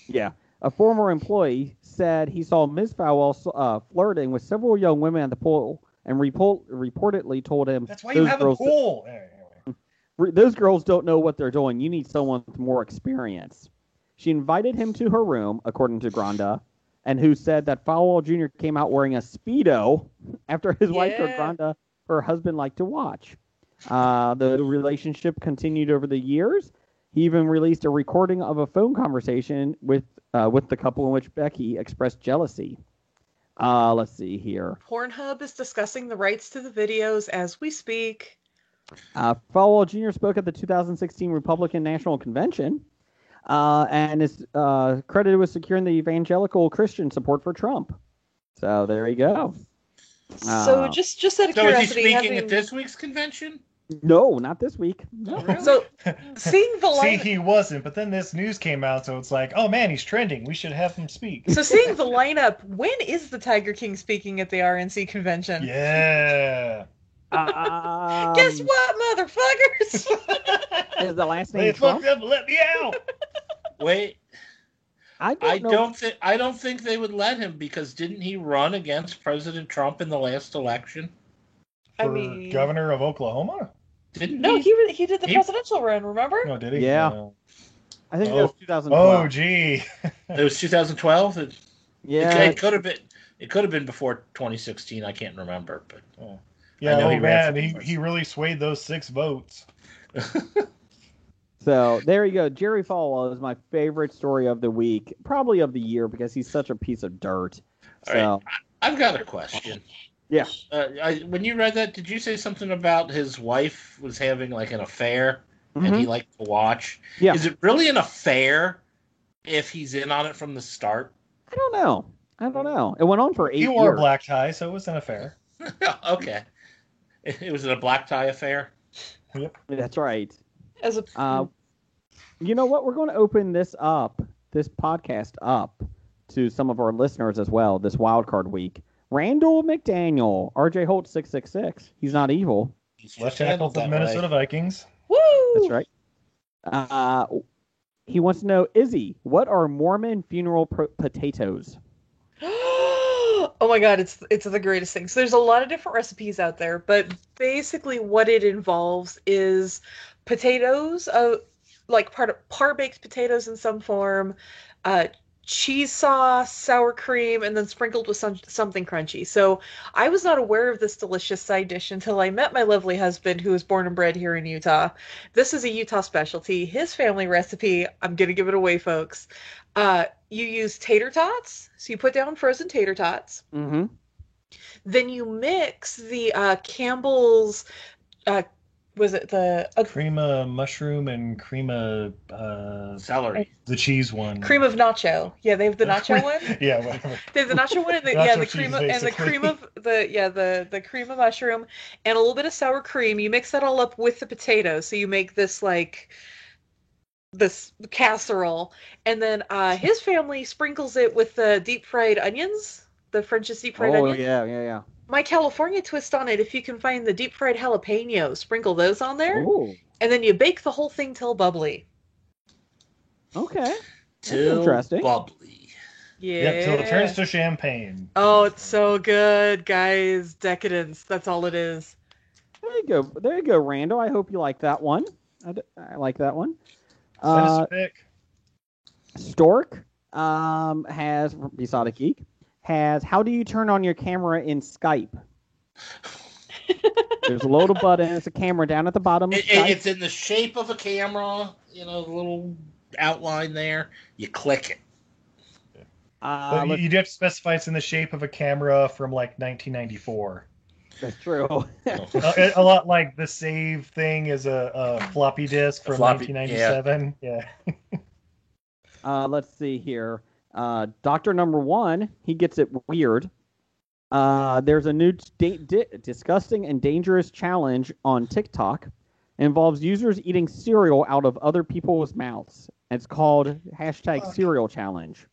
Yeah. A former employee said he saw Ms. Falwell flirting with several young women at the pool and reportedly told him, "That's why you have a pool." Those girls don't know what they're doing. You need someone with more experience. She invited him to her room, according to Granda, and who said that Falwell Jr. came out wearing a Speedo after his wife told Granda her husband liked to watch. The relationship continued over the years. He even released a recording of a phone conversation with the couple in which Becky expressed jealousy. Let's see here. Pornhub is discussing the rights to the videos as we speak. Falwell Jr. spoke at the 2016 Republican National Convention and is credited with securing the evangelical Christian support for Trump. So there you go. So just out of curiosity, is he speaking at this week's convention? No, not this week. No. Really? So seeing the See, he wasn't, but then this news came out, so it's like, oh man, he's trending. We should have him speak. So seeing the lineup, when is the Tiger King speaking at the RNC convention? Yeah. Guess what, motherfuckers? Is the last name They Trump? fucked up and let me out. Wait, I don't think they would let him, because didn't he run against President Trump in the last election? For governor of Oklahoma? Didn't no, he? he did the presidential run. Remember? No, did he? Yeah. I think it was 2012. Oh, gee. It was 2012. Yeah. It could have been. It could have been before 2016. I can't remember, but Yeah, I know oh man, ran he really swayed those 6 votes. So there you go. Jerry Falwell is my favorite story of the week, probably of the year, because he's such a piece of dirt. All right. I've got a question. Yeah. When you read that, did you say something about his wife was having like an affair and he liked to watch? Yeah. Is it really an affair if he's in on it from the start? I don't know. It went on for 8 years. He wore a black tie, so it was an affair. Okay. It was a black tie affair? Yep. That's right. As a you know what? We're going to open this podcast up to some of our listeners as well this wild card week. Randall McDaniel, RJ Holt 666. He's not evil. Left tackle for the Minnesota Vikings. Woo! That's right. He wants to know, Izzy, what are Mormon funeral potatoes? Oh my god, it's the greatest thing. So there's a lot of different recipes out there, but basically what it involves is potatoes, like par-baked potatoes in some form, cheese sauce, sour cream, and then sprinkled with something crunchy. So I was not aware of this delicious side dish until I met my lovely husband, who was born and bred here in Utah. This is a Utah specialty. His family recipe, I'm going to give it away, folks. You use tater tots. So you put down frozen tater tots. Mm-hmm. Then you mix the Campbell's, was it the cream of mushroom and cream of celery, the cheese one, cream of nacho. Yeah, they have the nacho one. Yeah, whatever. They have the nacho one and the cream of, and the cream of the cream of mushroom and a little bit of sour cream. You mix that all up with the potatoes, so you make this this casserole, and then his family sprinkles it with the deep fried onions, the French's deep fried onions. Oh yeah. My California twist on it, if you can find the deep fried jalapenos, sprinkle those on there. Ooh. And then you bake the whole thing till bubbly. Okay. Till interesting. Bubbly. Yeah. Yep, till it turns to champagne. Oh, it's so good, guys. Decadence. That's all it is. There you go, Randall. I hope you like that one. I like that one. Send us a pic. Stork has Besotted Geek. How do you turn on your camera in Skype? There's a load of buttons. It's a camera down at the bottom of Skype. It's in the shape of a camera, the little outline there. You click it. But you have to specify it's in the shape of a camera from like 1994. That's true. A lot like the save thing is a floppy disk from 1997. Yeah. Let's see here. Doctor Number One, he gets it weird. There's a new disgusting and dangerous challenge on TikTok. It involves users eating cereal out of other people's mouths. It's called #cereal challenge.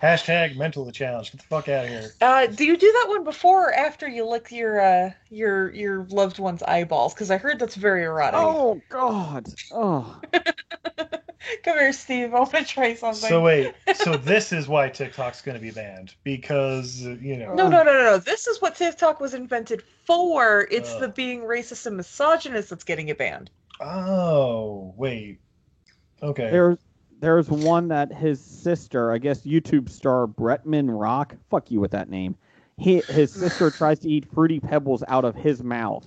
Hashtag mental the challenge. Get the fuck out of here. Do you do that one before or after you lick your loved one's eyeballs? Because I heard that's very erotic. Oh God. Oh. Come here, Steve. I'll try something. So wait. So this is why TikTok's going to be banned because No. This is what TikTok was invented for. It's the being racist and misogynist that's getting it banned. Oh wait. Okay. there's one that his sister, I guess YouTube star Bretman Rock, fuck you with that name. His sister tries to eat Fruity Pebbles out of his mouth.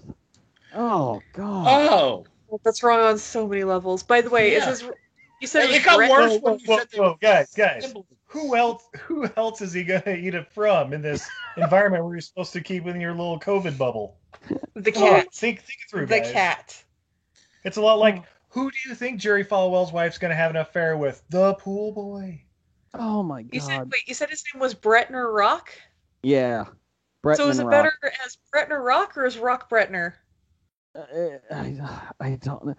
Oh, God. Oh. That's wrong on so many levels. By the way, Yeah. You said it got worse when you said they were guys. Who else is he gonna eat it from in this environment where you're supposed to keep in your little COVID bubble? The cat. Think it through, the guys. The cat. It's a lot like, who do you think Jerry Falwell's wife's gonna have an affair with? The pool boy. Oh my God. You said his name was Bretner Rock? Yeah. Bretman so is it Rock. Better as Bretner Rock or as Rock Bretner? I don't know.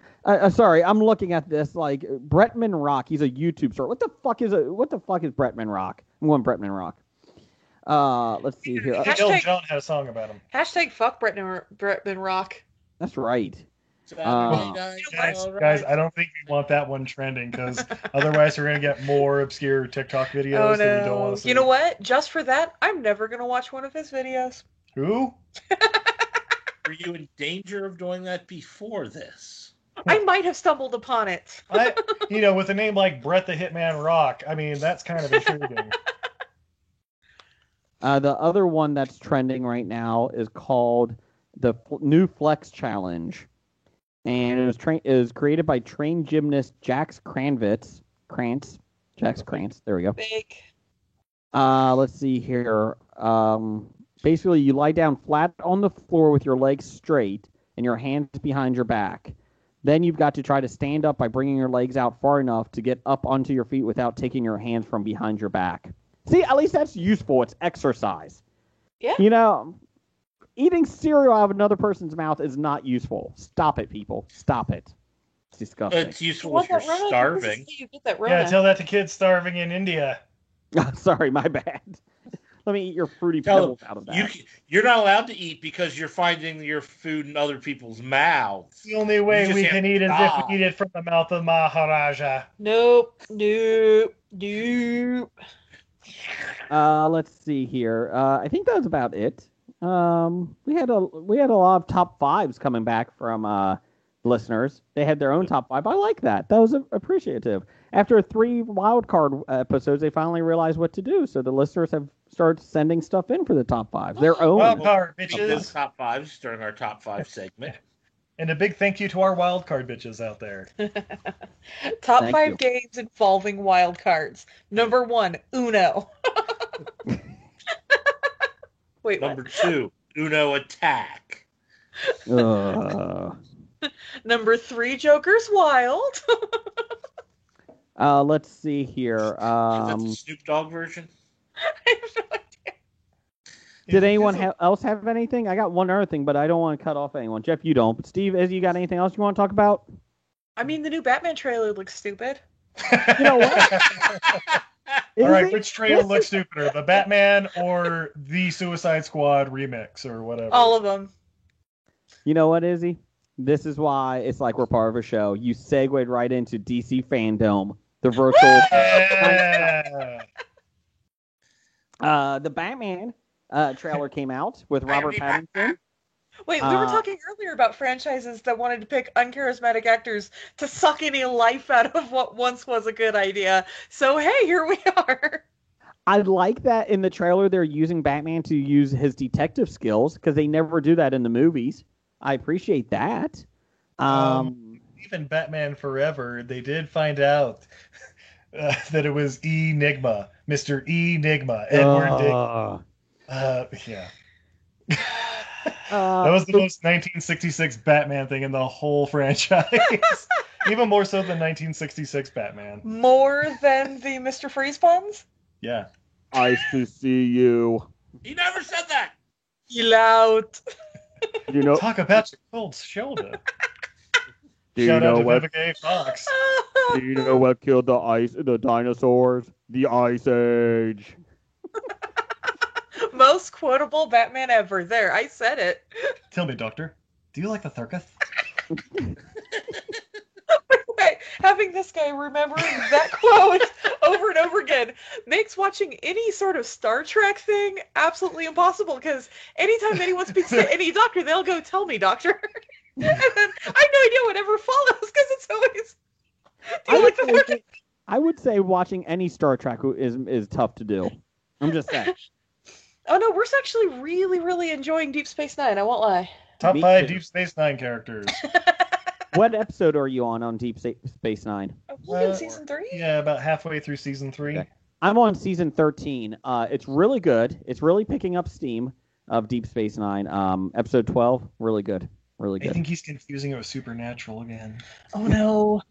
Sorry, I'm looking at this like Bretman Rock. He's a YouTube star. What the fuck is Bretman Rock? I'm going Bretman Rock. Let's see here. Elton John had a song about him. # fuck Bretman Rock. That's right. Guys, I don't think we want that one trending because otherwise we're gonna get more obscure TikTok videos that we don't want to see. You know what? Just for that, I'm never gonna watch one of his videos. Who? Were you in danger of doing that before this? I might have stumbled upon it. With a name like Brett the Hitman Rock, I mean, that's kind of intriguing. The other one that's trending right now is called the New Flex Challenge. And it was created by trained gymnast Jax Krantz. There we go. Big. Let's see here. Basically, you lie down flat on the floor with your legs straight and your hands behind your back. Then you've got to try to stand up by bringing your legs out far enough to get up onto your feet without taking your hands from behind your back. See, at least that's useful. It's exercise. Yeah. Eating cereal out of another person's mouth is not useful. Stop it, people. Stop it. It's disgusting. It's useful if you're starving. Yeah, tell that to kids starving in India. Sorry, my bad. Let me eat your Fruity Pebbles out of that. You're not allowed to eat because you're finding your food in other people's mouths. The only way we can eat is if we eat it from the mouth of Maharaja. Nope. Let's see here. I think that was about it. We had a lot of top fives coming back from listeners. They had their own top five. I like that. That was appreciative. After 3 wildcard episodes, they finally realized what to do. So the listeners have started sending stuff in for the top fives. Their own wildcard bitches. Top fives during our top 5 segment. And a big thank you to our wildcard bitches out there. Top 5 games involving wildcards. Number 1, Uno. Wait, Number 2, Uno Attack. Number 3, Joker's Wild. Let's see here. Is that the Snoop Dogg version? I have no idea. Did anyone else have anything? I got one other thing, but I don't want to cut off anyone. Jeff, you don't. But Steve, you got anything else you want to talk about? I mean, the new Batman trailer looks stupid. You know what? All right, which trailer looks stupider, the Batman or the Suicide Squad remix or whatever? All of them. You know what, Izzy? This is why it's like we're part of a show. You segued right into DC Fandom, the virtual. The Batman trailer came out with Robert Pattinson. Wait, we were talking earlier about franchises that wanted to pick uncharismatic actors to suck any life out of what once was a good idea. So, hey, here we are. I like that in the trailer they're using Batman to use his detective skills because they never do that in the movies. I appreciate that. Even Batman Forever, they did find out that it was Enigma, Mr. Enigma, Edward Dick. Yeah. That was the most 1966 Batman thing in the whole franchise. Even more so than 1966 Batman. More than the Mr. Freeze puns? Yeah. Nice to see you. He never said that. You loud. Talk about your cold shoulder. Shout out to Vivica Fox. Do you know what killed the dinosaurs? The Ice Age. Most quotable Batman ever. There, I said it. Tell me, Doctor, do you like the circus? Wait, having this guy remembering that quote over and over again makes watching any sort of Star Trek thing absolutely impossible, because anytime anyone speaks to any doctor, they'll go, "Tell me, doctor." And then I have no idea whatever follows, because it's always... I would say watching any Star Trek is tough to do. I'm just saying. Oh no, we're actually really, really enjoying Deep Space Nine. I won't lie. Top 5 Deep Space Nine characters. What episode are you on Deep Space Nine? In season 3? Yeah, about halfway through season 3. Okay. I'm on season 13. It's really good. It's really picking up steam of Deep Space Nine. Episode 12, really good. Really good. I think he's confusing it with Supernatural again. Oh no.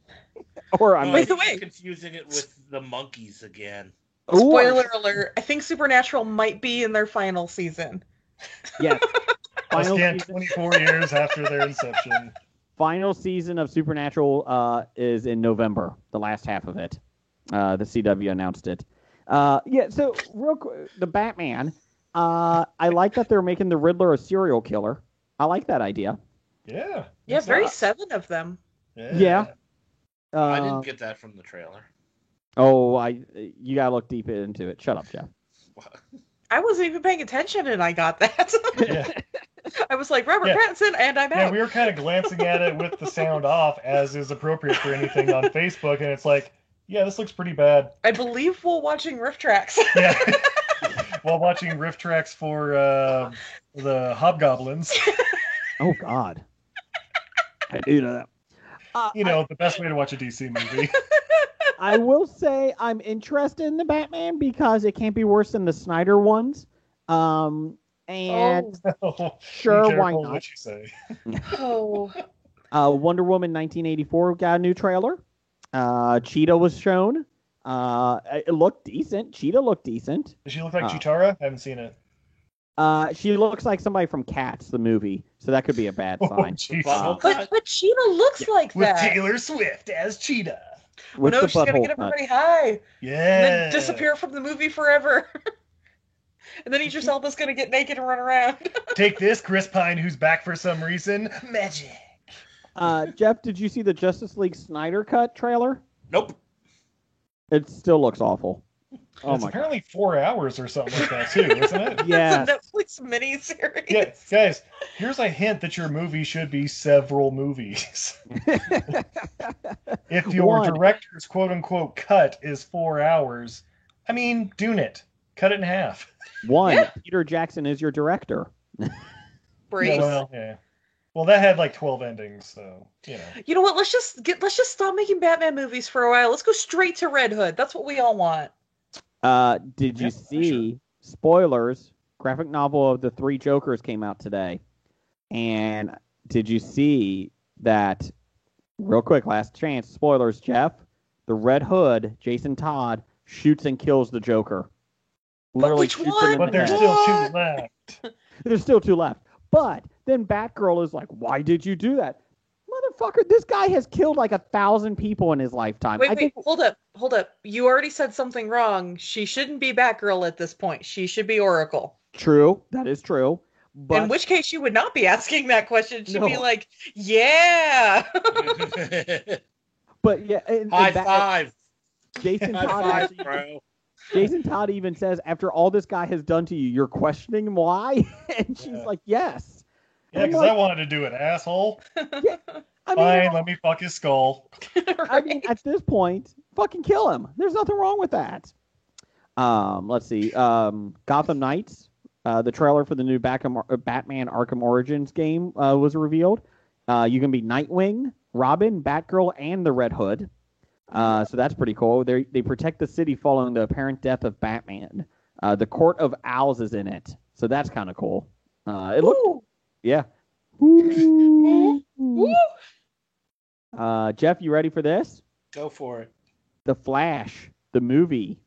Or I'm by the way, confusing it with the monkeys again. Spoiler alert, I think Supernatural might be in their final season. Yes. Final season. 24 years after their inception. Final season of Supernatural is in November, the last half of it. The CW announced it. So real quick, the Batman, I like that they're making the Riddler a serial killer. I like that idea. Yeah. Yeah, very 7 of them. Yeah. I didn't get that from the trailer. Oh, you gotta look deep into it. Shut up, Jeff. I wasn't even paying attention, and I got that. Yeah. I was like, Robert Pattinson, and I'm out. Yeah, we were kind of glancing at it with the sound off, as is appropriate for anything on Facebook, and it's like, yeah, this looks pretty bad. I believe while watching Riff Tracks. Yeah. While watching Riff Tracks for the Hobgoblins. Oh, God. I do know that. The best way to watch a DC movie. I will say I'm interested in the Batman because it can't be worse than the Snyder ones. Sure, why not? What you say. Wonder Woman 1984 got a new trailer. Cheetah was shown. It looked decent. Cheetah looked decent. Does she look like Chitara? I haven't seen it. She looks like somebody from Cats, the movie, so that could be a bad sign. But Cheetah looks like that. With Taylor Swift as Cheetah. She's going to get everybody high. Yeah. And then disappear from the movie forever. And then Idris Elba's going to get naked and run around. Take this, Chris Pine, who's back for some reason. Magic. Jeff, did you see the Justice League Snyder Cut trailer? Nope. It still looks awful. It's apparently 4 hours or something like that, too, isn't it? Yeah. It's a Netflix miniseries. Yeah, guys, here's a hint that your movie should be several movies. If your director's quote-unquote cut is 4 hours, I mean, Dune it. Cut it in half. Peter Jackson is your director. Brace. Well, that had like 12 endings, so You know what? Let's just stop making Batman movies for a while. Let's go straight to Red Hood. That's what we all want. Did you see spoilers? Graphic novel of the 3 Jokers came out today, and did you see that? Real quick, last chance. Spoilers, Jeff. The Red Hood, Jason Todd, shoots and kills the Joker. Literally which one? But there's still 2 left. There's still 2 left. But then Batgirl is like, "Why did you do that, motherfucker? This guy has killed like 1,000 people in his lifetime." Wait, hold up. You already said something wrong. She shouldn't be Batgirl at this point. She should be Oracle. True, that is true. But in which case, she would not be asking that question. She'd be like, "Yeah." But yeah, high five. Jason Todd, bro. Jason Todd even says, after all this guy has done to you, you're questioning why? And she's like, yes. Yeah, because I wanted to do it, asshole. Yeah, Fine, let me fuck his skull. Right. I mean, at this point, fucking kill him. There's nothing wrong with that. Let's see. Gotham Knights, the trailer for the new Batman Arkham Origins game was revealed. You can be Nightwing, Robin, Batgirl, and the Red Hood. So that's pretty cool. They protect the city following the apparent death of Batman. The Court of Owls is in it, so that's kind of cool. It looked, yeah. Ooh. Jeff, you ready for this? Go for it. The Flash, the movie.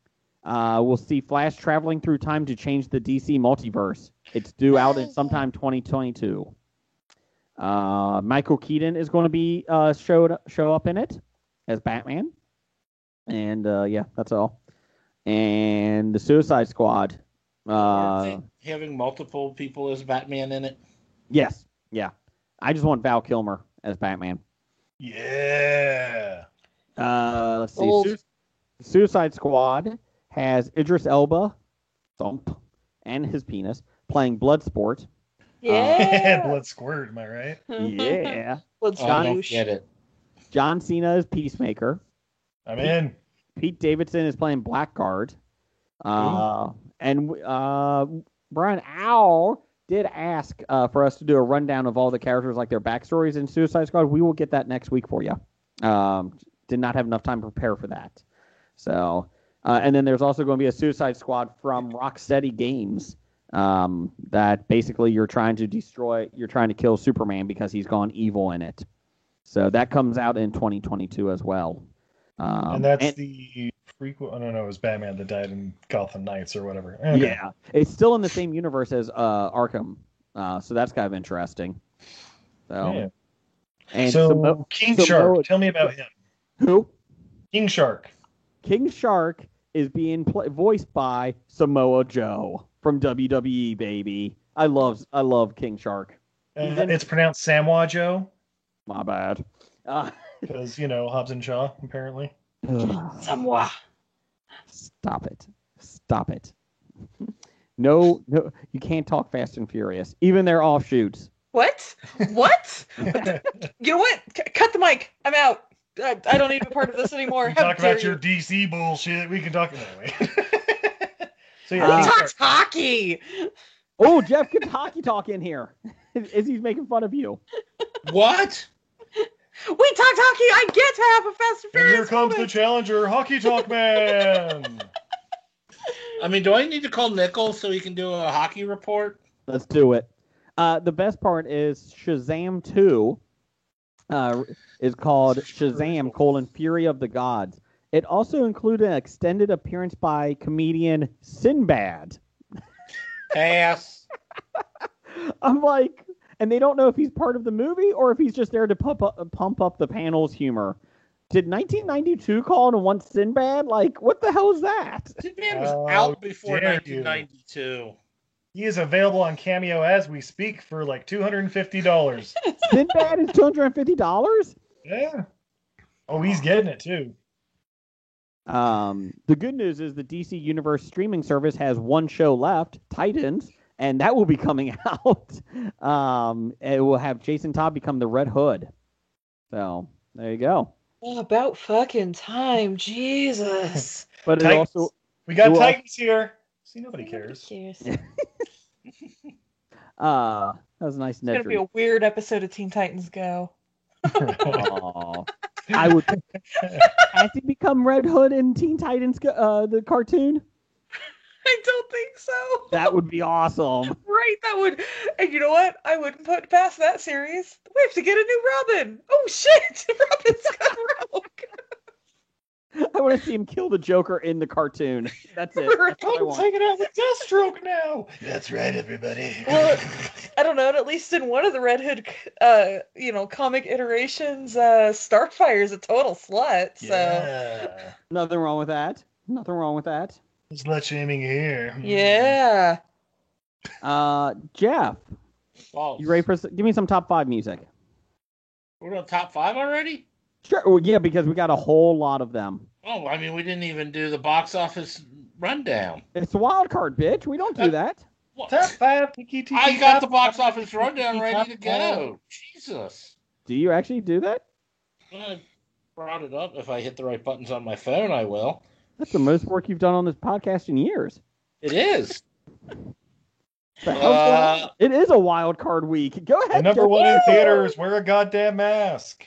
We'll see Flash traveling through time to change the DC multiverse. It's due out in sometime 2022. Michael Keaton is going to be show up in it as Batman. And yeah, that's all. And the Suicide Squad. Having multiple people as Batman in it? Yes. Yeah. I just want Val Kilmer as Batman. Yeah. Let's see. Suicide Squad has Idris Elba, thump, and his penis playing Bloodsport. Yeah. Blood squirt, am I right? Yeah. Let's I don't get it. John Cena is Peacemaker. I'm in. Pete Davidson is playing Blackguard. And Brian Owl did ask for us to do a rundown of all the characters, like their backstories in Suicide Squad. We will get that next week for you. Did not have enough time to prepare for that. So, and then there's also going to be a Suicide Squad from Rocksteady Games that basically you're trying to kill Superman because he's gone evil in it. So that comes out in 2022 as well. And that's the prequel. I don't know. It was Batman that died in Gotham Knights or whatever. Okay. Yeah, it's still in the same universe as Arkham, so that's kind of interesting. So, yeah. And so King Shark, tell me about him. Who? King Shark. King Shark is being voiced by Samoa Joe from WWE, baby. I love King Shark. It's pronounced Samoa Joe. My bad. Because, Hobbs and Shaw, apparently. Samoa. Stop it. No, you can't talk Fast and Furious. Even their offshoots. What? You know what? Cut the mic. I'm out. I don't need to be part of this anymore. Talk about your DC bullshit. We can talk anyway. So yeah, he talks hockey. Oh, Jeff, get hockey talk in here. Is he making fun of you? What? We talked hockey. I get to have a Fast and Furious. And here comes the challenger, Hockey Talk Man. I mean, do I need to call Nickel so he can do a hockey report? Let's do it. The best part is Shazam 2 is called Shazam: Fury of the Gods. It also included an extended appearance by comedian Sinbad. Pass. I'm like, and they don't know if he's part of the movie or if he's just there to pump up the panel's humor. Did 1992 call and want Sinbad? Like, what the hell is that? Sinbad was out before 1992. He is available on Cameo as we speak for like $250. Sinbad is $250? Yeah. Oh, he's getting it too. The good news is the DC Universe streaming service has one show left, Titans, and that will be coming out. It will have Jason Todd become the Red Hood. So there you go. Oh, about fucking time, Jesus. But Titans. it also we got Titans here. See, nobody cares. That was a nice. It's gonna be a weird episode of Teen Titans Go. I would. Has he become Red Hood in Teen Titans, the cartoon? I don't think so. That would be awesome. Right, that would. And you know what? I wouldn't put past that series. We have to get a new Robin. Oh shit! Robin's got rogue. I want to see him kill the Joker in the cartoon. That's it. I'm hanging out with Deathstroke now. That's right, everybody. Well, I don't know. At least in one of the Red Hood, comic iterations, Starfire's a total slut. So yeah. Nothing wrong with that. There's slut shaming here. Yeah. Jeff, False. you ready for? Give me some top 5 music. We're on top 5 already? Sure. Well, yeah, because we got a whole lot of them. Oh, I mean, we didn't even do the box office rundown. It's a wild card, bitch. We don't do that. What? Top 5. I got the box office rundown ready to go. Jesus. Do you actually do that? I brought it up. If I hit the right buttons on my phone, I will. That's the most work you've done on this podcast in years. It is. It is a wild card week. Go ahead. Number 1 in theaters. Wear a goddamn mask.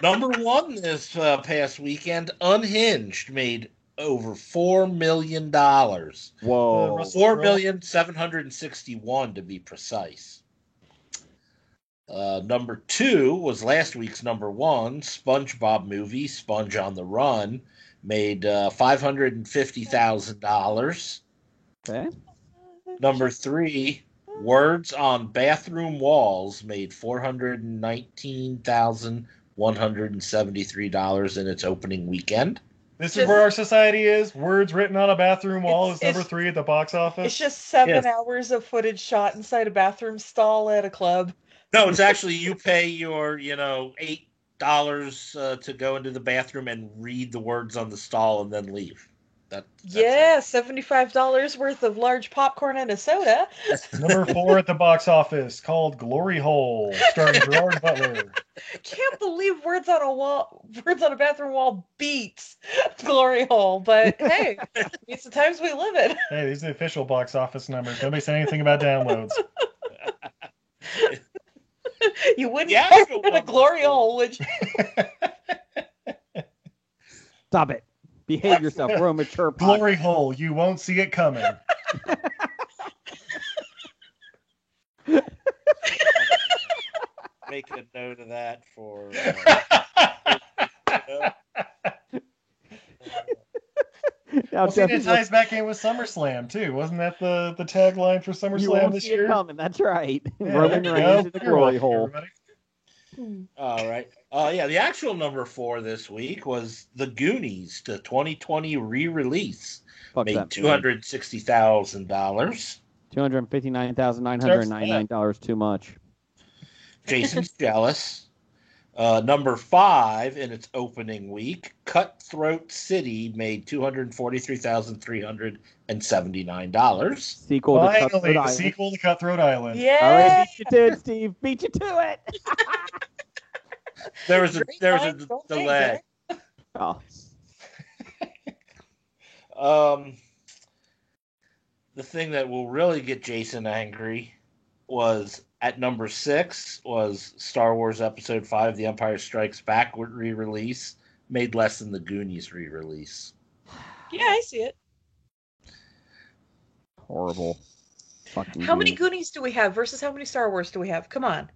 Number 1 this past weekend, Unhinged made over $4 million. Whoa. 4,761,000 to be precise. Number 2 was last week's number 1, SpongeBob movie, Sponge on the Run, made $550,000. Okay. Number 3, Words on Bathroom Walls, made $419,173 in its opening weekend. This is where our society is. Words written on a bathroom wall is number 3 at the box office. It's just 7 hours of footage shot inside a bathroom stall at a club. No, it's actually you pay your, $8 to go into the bathroom and read the words on the stall and then leave. That's $75 worth of large popcorn and a soda. Number 4 at the box office, called Glory Hole, starring Gerard Butler. Can't believe Words on a Bathroom Wall beats Glory Hole, but hey, it's the times we live in. Hey, these are the official box office numbers. Nobody said anything about downloads. You wouldn't talk about a Glory Hole, would you? Stop it. Behave yourself. We're a mature podcast. Glory Hole, you won't see it coming. Make a note of that for. Well, see, it ties back in with SummerSlam too. Wasn't that the tagline for SummerSlam this year? Coming. That's right. Yeah, Roman Reigns in the Glory Hole. All right. Yeah, the actual number 4 this week was The Goonies, the 2020 re-release. Made $260,000. $259,999 too much. Jason's jealous. Number 5 in its opening week, Cutthroat City made $243,379. Sequel to Cutthroat Island. Sequel to Cutthroat Island. Yeah. All right, beat you to it, Steve. Beat you to it. There was a delay. Oh. The thing that will really get Jason angry was at number 6 was Star Wars Episode 5, The Empire Strikes Back re-release, made less than the Goonies re-release. Yeah, I see it. Horrible. How many Goonies do we have versus how many Star Wars do we have? Come on.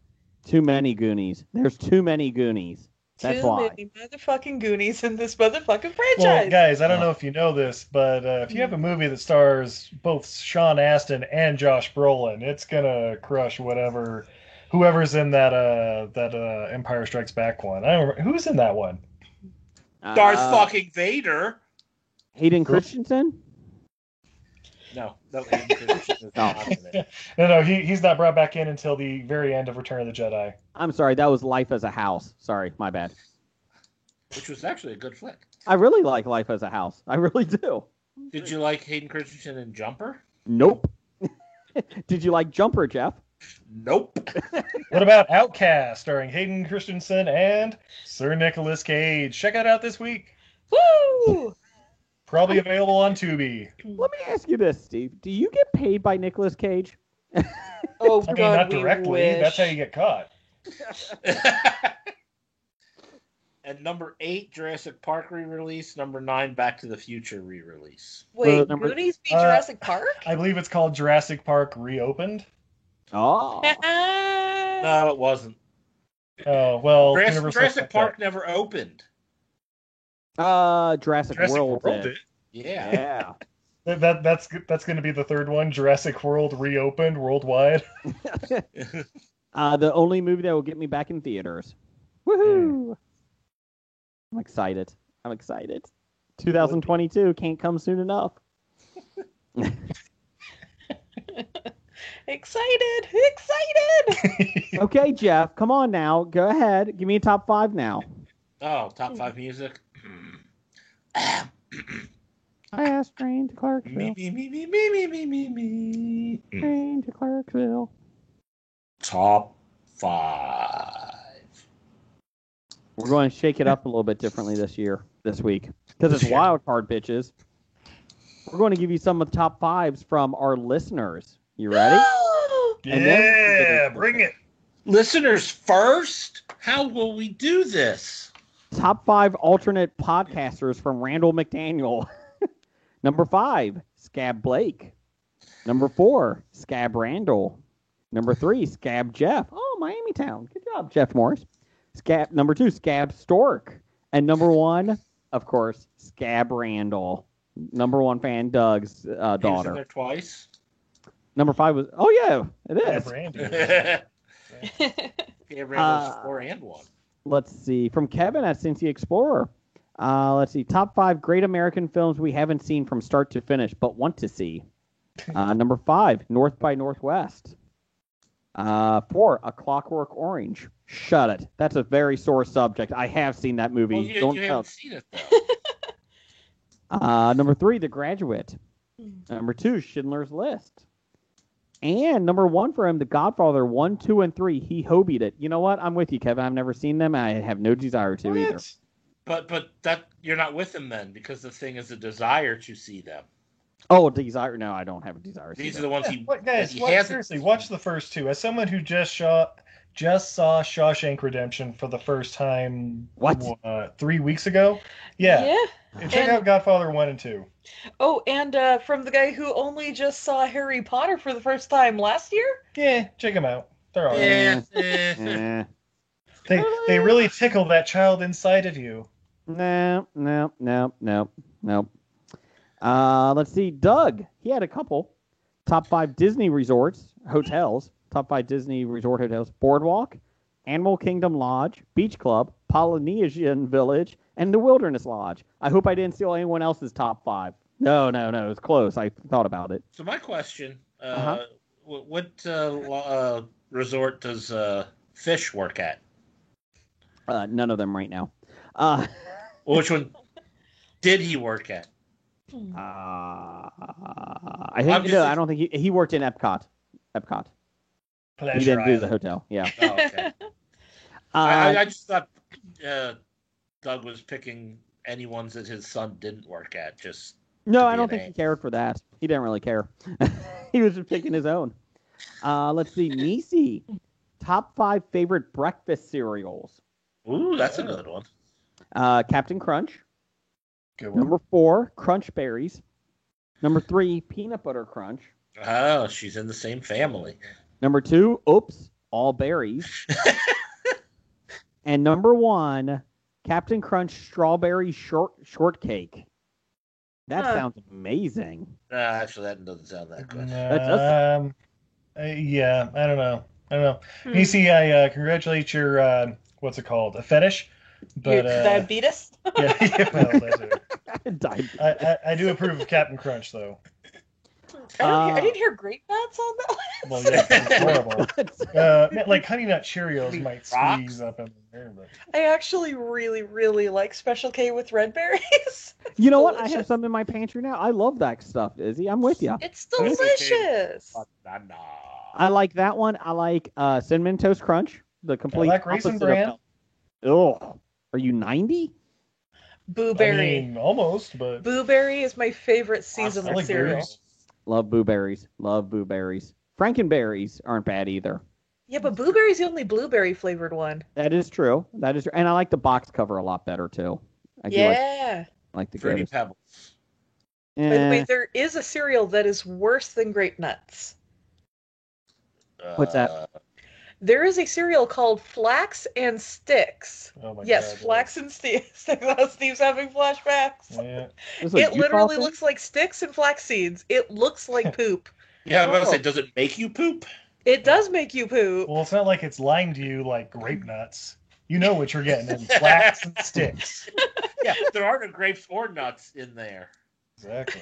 Too many Goonies. There's too many Goonies. That's why. Too many motherfucking Goonies in this motherfucking franchise. Well, guys, I don't know if you know this, but if you have a movie that stars both Sean Astin and Josh Brolin, it's gonna crush whoever's in that Empire Strikes Back one. I don't remember who's in that one. Darth fucking Vader. Hayden Christensen? No, Hayden Christensen is not in it. No, he's not brought back in until the very end of Return of the Jedi. I'm sorry, that was Life as a House. Sorry, my bad. Which was actually a good flick. I really like Life as a House. I really do. Did you like Hayden Christensen in Jumper? Nope. Did you like Jumper, Jeff? Nope. What about Outcast, starring Hayden Christensen and Sir Nicolas Cage? Check it out this week. Woo! Probably available on Tubi. Let me ask you this, Steve. Do you get paid by Nicolas Cage? Oh, I mean, God, not directly. That's how you get caught. And number 8, Jurassic Park re-release. Number 9, Back to the Future re-release. Wait, Goonies beat Jurassic Park? I believe it's called Jurassic Park Reopened. Oh. No, it wasn't. Oh, well. Jurassic Park never opened. Jurassic World did. Yeah. That's going to be the third one. Jurassic World Reopened worldwide. The only movie that will get me back in theaters. Woohoo! I'm excited. 2022 can't come soon enough. Excited! Okay, Jeff, come on now. Go ahead. Give me a top 5 now. Oh, top 5 music. I asked Train to Clarksville. Me. Train to Clarksville. Top 5. We're going to shake it up a little bit differently this week. Because it's wild card, bitches. We're going to give you some of the top 5s from our listeners. You ready? Yeah, bring it. Listeners first? How will we do this? Top 5 alternate podcasters from Randall McDaniel. Number 5, Scab Blake. Number 4, Scab Randall. Number 3, Scab Jeff. Oh, Miami Town. Good job, Jeff Morris. Number 2, Scab Stork. And number 1, of course, Scab Randall. Number 1 fan, Doug's daughter. He was in there twice. Number 5 was, oh yeah, it is. Scab Randall's 4 and 1. Let's see. From Kevin at Cincy Explorer. Let's see. Top 5 great American films we haven't seen from start to finish, but want to see. Number 5, North by Northwest. 4, A Clockwork Orange. Shut it. That's a very sore subject. I have seen that movie. Well, you haven't seen it, though. Number 3, The Graduate. Number 2, Schindler's List. And number 1 for him, The Godfather 1, 2, and 3. He hobied it. You know what? I'm with you, Kevin. I've never seen them. I have no desire to either. But that you're not with him then, because the thing is a desire to see them. Oh, desire? No, I don't have a desire. These are the ones he. Guys, seriously, watch the first 2. As someone who just saw Shawshank Redemption for the first time. 3 weeks ago? Yeah. Check out Godfather 1 and 2. Oh, and from the guy who only just saw Harry Potter for the first time last year? Yeah, check them out. They're all right. They really tickle that child inside of you. No. Let's see. Doug, he had a couple. Top 5 Disney resorts, hotels. Top 5 Disney resort hotels. Boardwalk, Animal Kingdom Lodge, Beach Club, Polynesian Village, and the Wilderness Lodge. I hope I didn't steal anyone else's top 5. No. It was close. I thought about it. So my question, what resort does Fish work at? None of them right now. Which one did he work at? I don't think he worked in Epcot. Pleasure he didn't do Island. the hotel. Yeah. Oh, okay. I just thought Doug was picking any ones that his son didn't work at. No, I don't think he cared for that. He didn't really care. He was just picking his own. Let's see. Nisi, top 5 favorite breakfast cereals. Ooh, that's a good one. Captain Crunch. Good one. Number 4, Crunch Berries. Number 3, Peanut Butter Crunch. Oh, she's in the same family. Number 2, Oops, All Berries. And number 1, Captain Crunch Strawberry Shortcake. That sounds amazing. Actually, that doesn't sound that good. Yeah, I don't know. You see, I congratulate your what's it called? A fetish. But diabetes. Yeah, well, that's it. I do approve of Captain Crunch though. I didn't hear grape nuts on that list. Well, yeah, it's horrible. Like Honey Nut Cheerios might squeeze up in there, but I actually really, really like Special K with red berries. You know what? I have some in my pantry now. I love that stuff, Izzy. I'm with you. It's delicious. I like that one. I like Cinnamon Toast Crunch. The complete. I like Raisin Bran. Oh, are you 90? Boo Berry. I mean, almost, but Boo Berry is my favorite seasonal cereal. Berries. Love Boo Berries. Frankenberries aren't bad either. Yeah, but Boo Berry's the only blueberry flavored one. That is true. And I like the box cover a lot better too. I like the Fruity Pebbles. By the way, there is a cereal that is worse than grape nuts. What's that? There is a cereal called Flax and Sticks. Oh my yes, God, Flax and Sticks. Steve's having flashbacks. Yeah. It literally looks like sticks and flax seeds. It looks like poop. Yeah, I was going to say, does it make you poop? It does make you poop. Well, it's not like it's lying to you like grape nuts. You know what you're getting in Flax and Sticks. Yeah, there are no grapes or nuts in there. Exactly.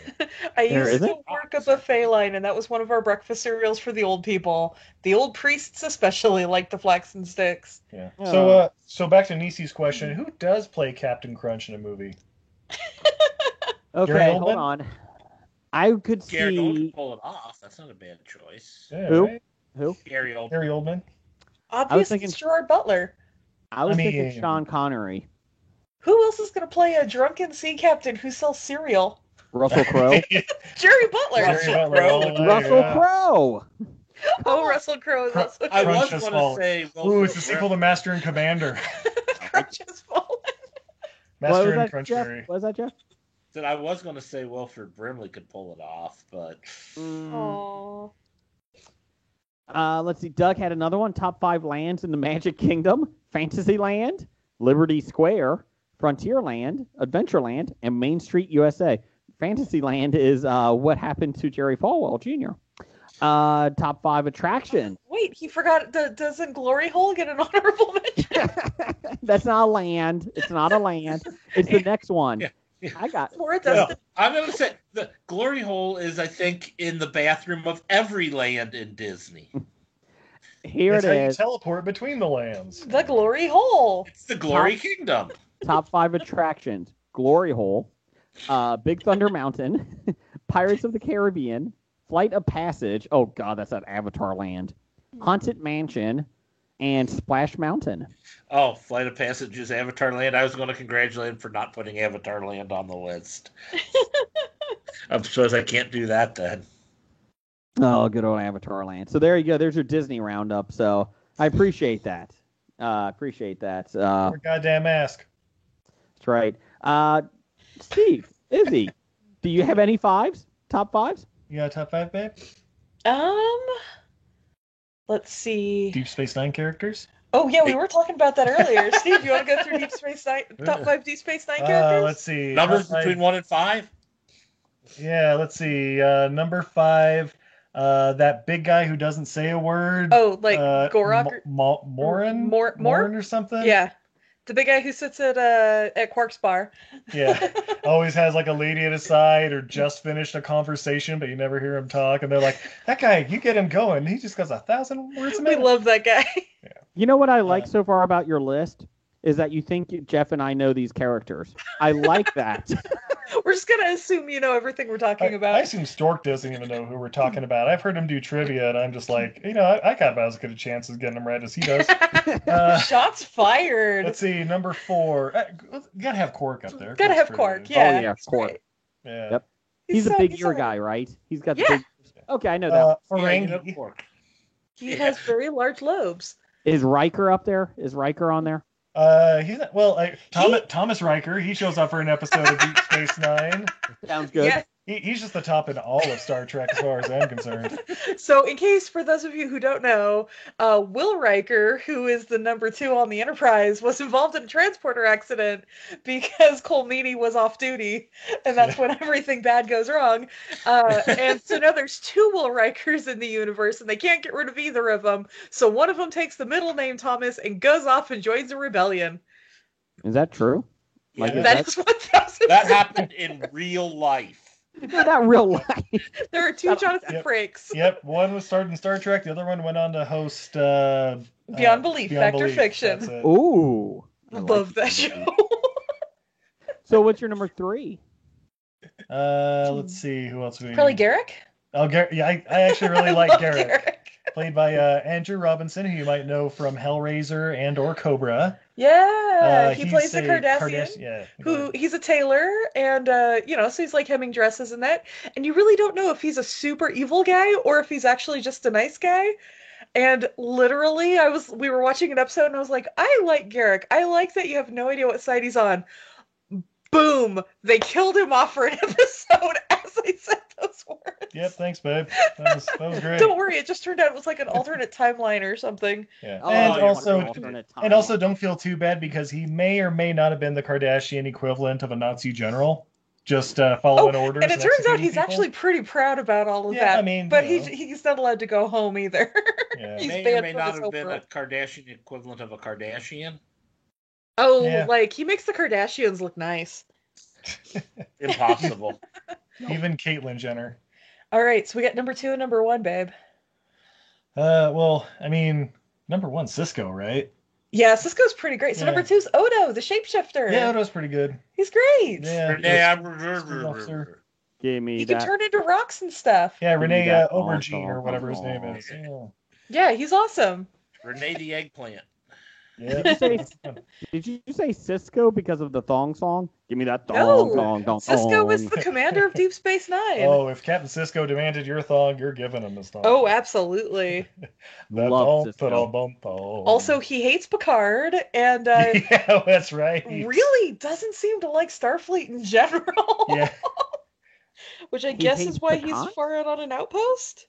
I used to work a buffet line, and that was one of our breakfast cereals for the old people. The old priests especially like the Flax and Sticks. Yeah. So back to Nisi's question: who does play Captain Crunch in a movie? Okay, hold on. I could Gary see. Oldman pull it off. That's not a bad choice. Yeah, Who? right? Who? Gary Oldman. Gary Oldman. Obviously, it's Gerard Butler. I was thinking Sean Connery. Who else is going to play a drunken sea captain who sells cereal? Russell Crowe. Jerry Butler. Russell Crowe. Oh, Russell Crowe is also. I was going to say. Ooh, it's the sequel to Master and Commander. Crunch has fallen. Master and Crunchberry. What was that, Jeff? That I was going to say Wilford Brimley could pull it off, but. Aww. Let's see. Doug had another one. Top 5 lands in the Magic Kingdom: Fantasyland, Liberty Square, Frontierland, Adventureland, and Main Street, USA. Fantasyland is what happened to Jerry Falwell Jr. Top 5 attractions. Wait, he forgot. Doesn't Glory Hole get an honorable mention? That's not a land. It's not a land. It's the next one. Yeah. I got. I'm going to say the Glory Hole is, I think, in the bathroom of every land in Disney. Here it's it how is. You teleport between the lands. The Glory Hole. It's the Glory Kingdom. Top 5 attractions: Glory Hole, Big Thunder Mountain, Pirates of the Caribbean, Flight of Passage. Oh, God, that's at Avatar Land. Haunted Mansion, and Splash Mountain. Oh, Flight of Passage is Avatar Land. I was going to congratulate him for not putting Avatar Land on the list. I suppose I can't do that then. Oh, good old Avatar Land. So there you go. There's your Disney roundup. So I appreciate that. Your goddamn ask. That's right. Steve, Izzy, do you have any fives? Top fives? You got a top five, babe? Let's see. Deep Space Nine characters? Oh, yeah, we were talking about that earlier. Steve, you want to go through Deep Space Nine, top 5 Deep Space Nine characters? Let's see. Numbers between 1 and 5? Yeah, let's see. Number 5, that big guy who doesn't say a word. Oh, like Gorok? Morin? Morin or something? Yeah. The big guy who sits at Quark's bar. Yeah. Always has like a lady at his side or just finished a conversation, but you never hear him talk. And they're like, that guy, you get him going. He just goes 1,000 words a minute. We love that guy. Yeah. You know what I like so far about your list? Is that you think Jeff and I know these characters. I like that. We're just going to assume you know everything we're talking about. I assume Stork doesn't even know who we're talking about. I've heard him do trivia, and I'm just like, I got about as good a chance of getting him right as he does. Shots fired. Let's see, number 4. You got to have Quark up there. Got to have Quark, yeah. Oh, yeah, Quark. Right. Yeah. Yep. He's a big ear guy, right? He's got the big... Okay, I know that. Ferengi. He has very large lobes. Is Riker up there? Is Riker on there? He's not, Thomas Riker. He shows up for an episode of Deep Space Nine. Sounds good. Yeah. He's just the top in all of Star Trek as far as I'm concerned. So, in case for those of you who don't know, Will Riker, who is the number 2 on the Enterprise, was involved in a transporter accident because Cole Meany was off duty, and that's when everything bad goes wrong. And so now there's 2 Will Rikers in the universe, and they can't get rid of either of them. So one of them takes the middle name Thomas and goes off and joins a rebellion. Is that true? Like, that is what that happened in real life. Not real life. There are 2 Jonathan Frakes. Yep, one was started in Star Trek. The other one went on to host Beyond Belief, Fact or Fiction. Ooh, I love that show. So, what's your number 3? Let's see who else we. Probably Garrick. Oh, Garrick. Yeah, I actually really like Garrick. Played by Andrew Robinson, who you might know from Hellraiser and/or Cobra. Yeah, he plays the Cardassian. Yeah, he's a tailor, and so he's like hemming dresses and that. And you really don't know if he's a super evil guy or if he's actually just a nice guy. And literally, we were watching an episode, and I was like, I like Garrick. I like that you have no idea what side he's on. Boom! They killed him off for an episode as they said those words. Yep, thanks, babe. That was great. Don't worry, it just turned out it was like an alternate timeline or something. Yeah, and also don't feel too bad because he may or may not have been the Kardashian equivalent of a Nazi general, just following orders. And it turns out he's actually pretty proud about all of that. I mean, but he's not allowed to go home either. Yeah. He may or may not have been a Kardashian equivalent of a Kardashian. Oh, like he makes the Kardashians look nice. Impossible. Even Caitlyn Jenner. All right, so we got number 2 and number 1, babe. Well, I mean, number 1, Cisco, right? Yeah, Cisco's pretty great. So number 2 is Odo, the shapeshifter. Yeah, Odo's pretty good. He's great. Yeah. Give me he can turn into rocks and stuff. Yeah, Renee Aubergine or whatever his name is. Yeah, he's awesome. Renee the eggplant. Yeah. Did you say Cisco because of the thong song? Give me that thong. Cisco is the commander of Deep Space Nine. Oh, if Captain Cisco demanded your thong, you're giving him this thong. Oh, absolutely. Also, he hates Picard, and yeah, that's right. Really doesn't seem to like Starfleet in general. Yeah. Which I guess is why he's far out on an outpost.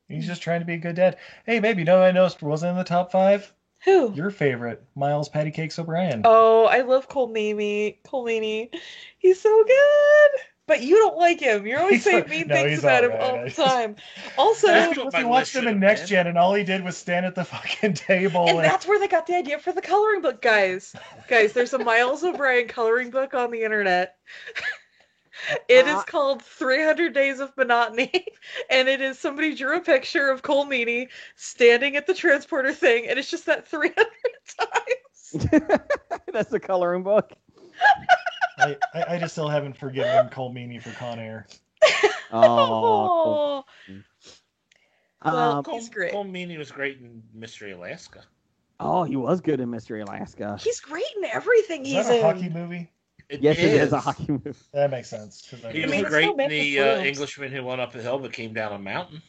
He's just trying to be a good dad. Hey, babe, you know I noticed wasn't in the top 5? Who? Your favorite, Miles Patty Cakes O'Brien. Oh, I love Cole Meany. He's so good. But you don't like him. You're always saying mean things about him all the time. Also, we watched him in Next Gen, and all he did was stand at the fucking table. And that's where they got the idea for the coloring book, guys. Guys, there's a Miles O'Brien coloring book on the internet. It is called 300 Days of Monotony, and it is somebody drew a picture of Cole Meany standing at the transporter thing, and it's just that 300 times. That's the coloring book. I just still haven't forgiven Cole Meany for Con Air. Oh. Well, he's great. Cole Meany was great in Mystery Alaska. Oh, he was good in Mystery Alaska. He's great in everything he's in. Is that a hockey movie? Yes, it is a hockey movie. That makes sense. He was great in the Englishman Who Went Up a Hill but Came Down a Mountain.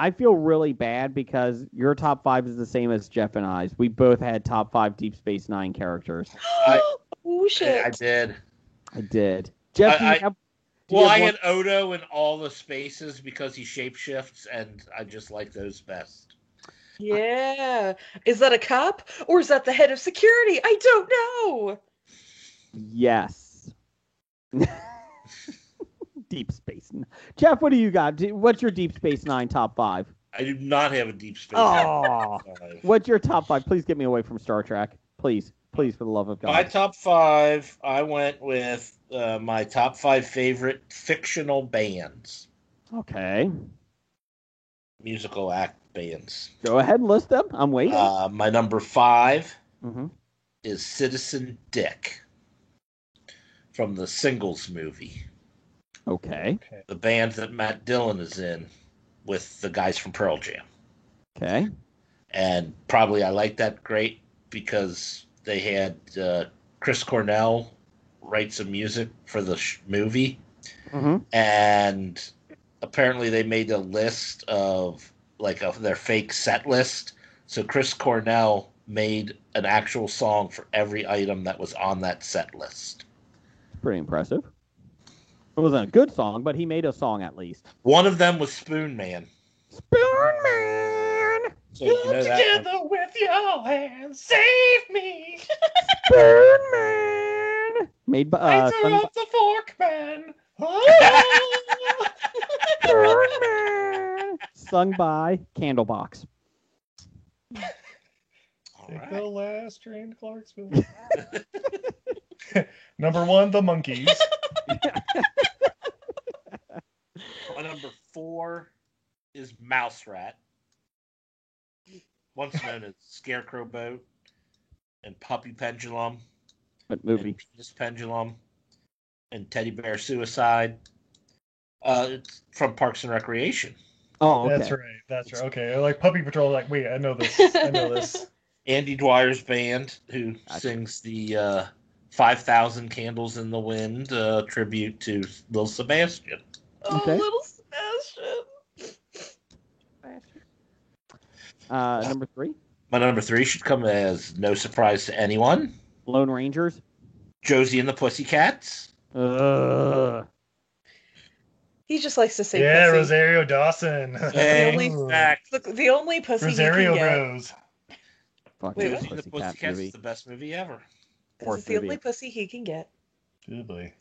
I feel really bad because your top 5 is the same as Jeff and I's. We both had top 5 Deep Space Nine characters. Oh shit! I did. Jeff, I had Odo in all the spaces because he shapeshifts, and I just like those best. Yeah. Is that a cop or is that the head of security? I don't know. Yes. Deep Space Nine. Jeff, what do you got? What's your Deep Space Nine top 5? I do not have a Deep Space Nine. What's your top 5? Please get me away from Star Trek. Please, for the love of God. My top 5, I went with my top 5 favorite fictional bands. Okay. Musical act bands. Go ahead and list them. I'm waiting. My number 5 is Citizen Dick from the Singles movie. Okay. The band that Matt Dillon is in with the guys from Pearl Jam. Okay. And probably I like that great because they had Chris Cornell write some music for the movie. And apparently they made a list of their fake set list. So Chris Cornell made an actual song for every item that was on that set list. Pretty impressive. It wasn't a good song, but he made a song at least. One of them was Spoon Man. Spoon Man! So you know together with your hands, save me! Spoon Man! Made by... Enter up the fork man! Oh! Spoon Man! Sung by Candlebox. Take the last train to Clarksville. Number 1, the Monkees. My number 4 is Mouse Rat, once known as Scarecrow Boat and Puppy Pendulum. What movie? Penis Pendulum and Teddy Bear Suicide. It's from Parks and Recreation. Oh, okay. That's right. Okay, like Puppy Patrol. Like, wait, I know this. Andy Dwyer's band, who sings the 5,000 Candles in the Wind tribute to Little Sebastian. Okay. Oh, Little Sebastian. Number 3? My number 3 should come as no surprise to anyone. Lone Rangers. Josie and the Pussycats. He just likes to say pussy. Rosario Dawson. The only pussy Rosario he can Rose. Josie and the Pussycats is the best movie ever. It's the only pussy he can get. Good boy.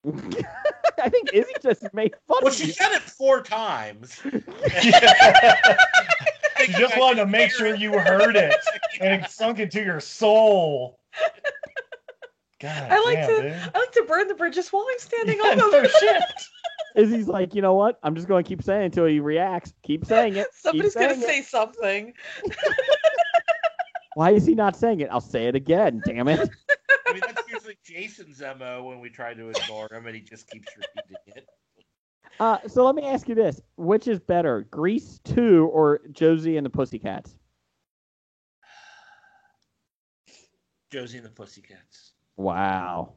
I think Izzy just made fun of you. She said it 4 times. She just wanted to make sure you heard it and it sunk into your soul. God, I like to burn the bridges while I'm standing on them. No shit. Izzy's like, you know what? I'm just going to keep saying it until he reacts. Keep saying it. Somebody's going to say something. Why is he not saying it? I'll say it again. Damn it. I mean, that's usually Jason's MO when we try to ignore him, and he just keeps repeating it. So let me ask you this. Which is better, Grease 2 or Josie and the Pussycats? Josie and the Pussycats. Wow.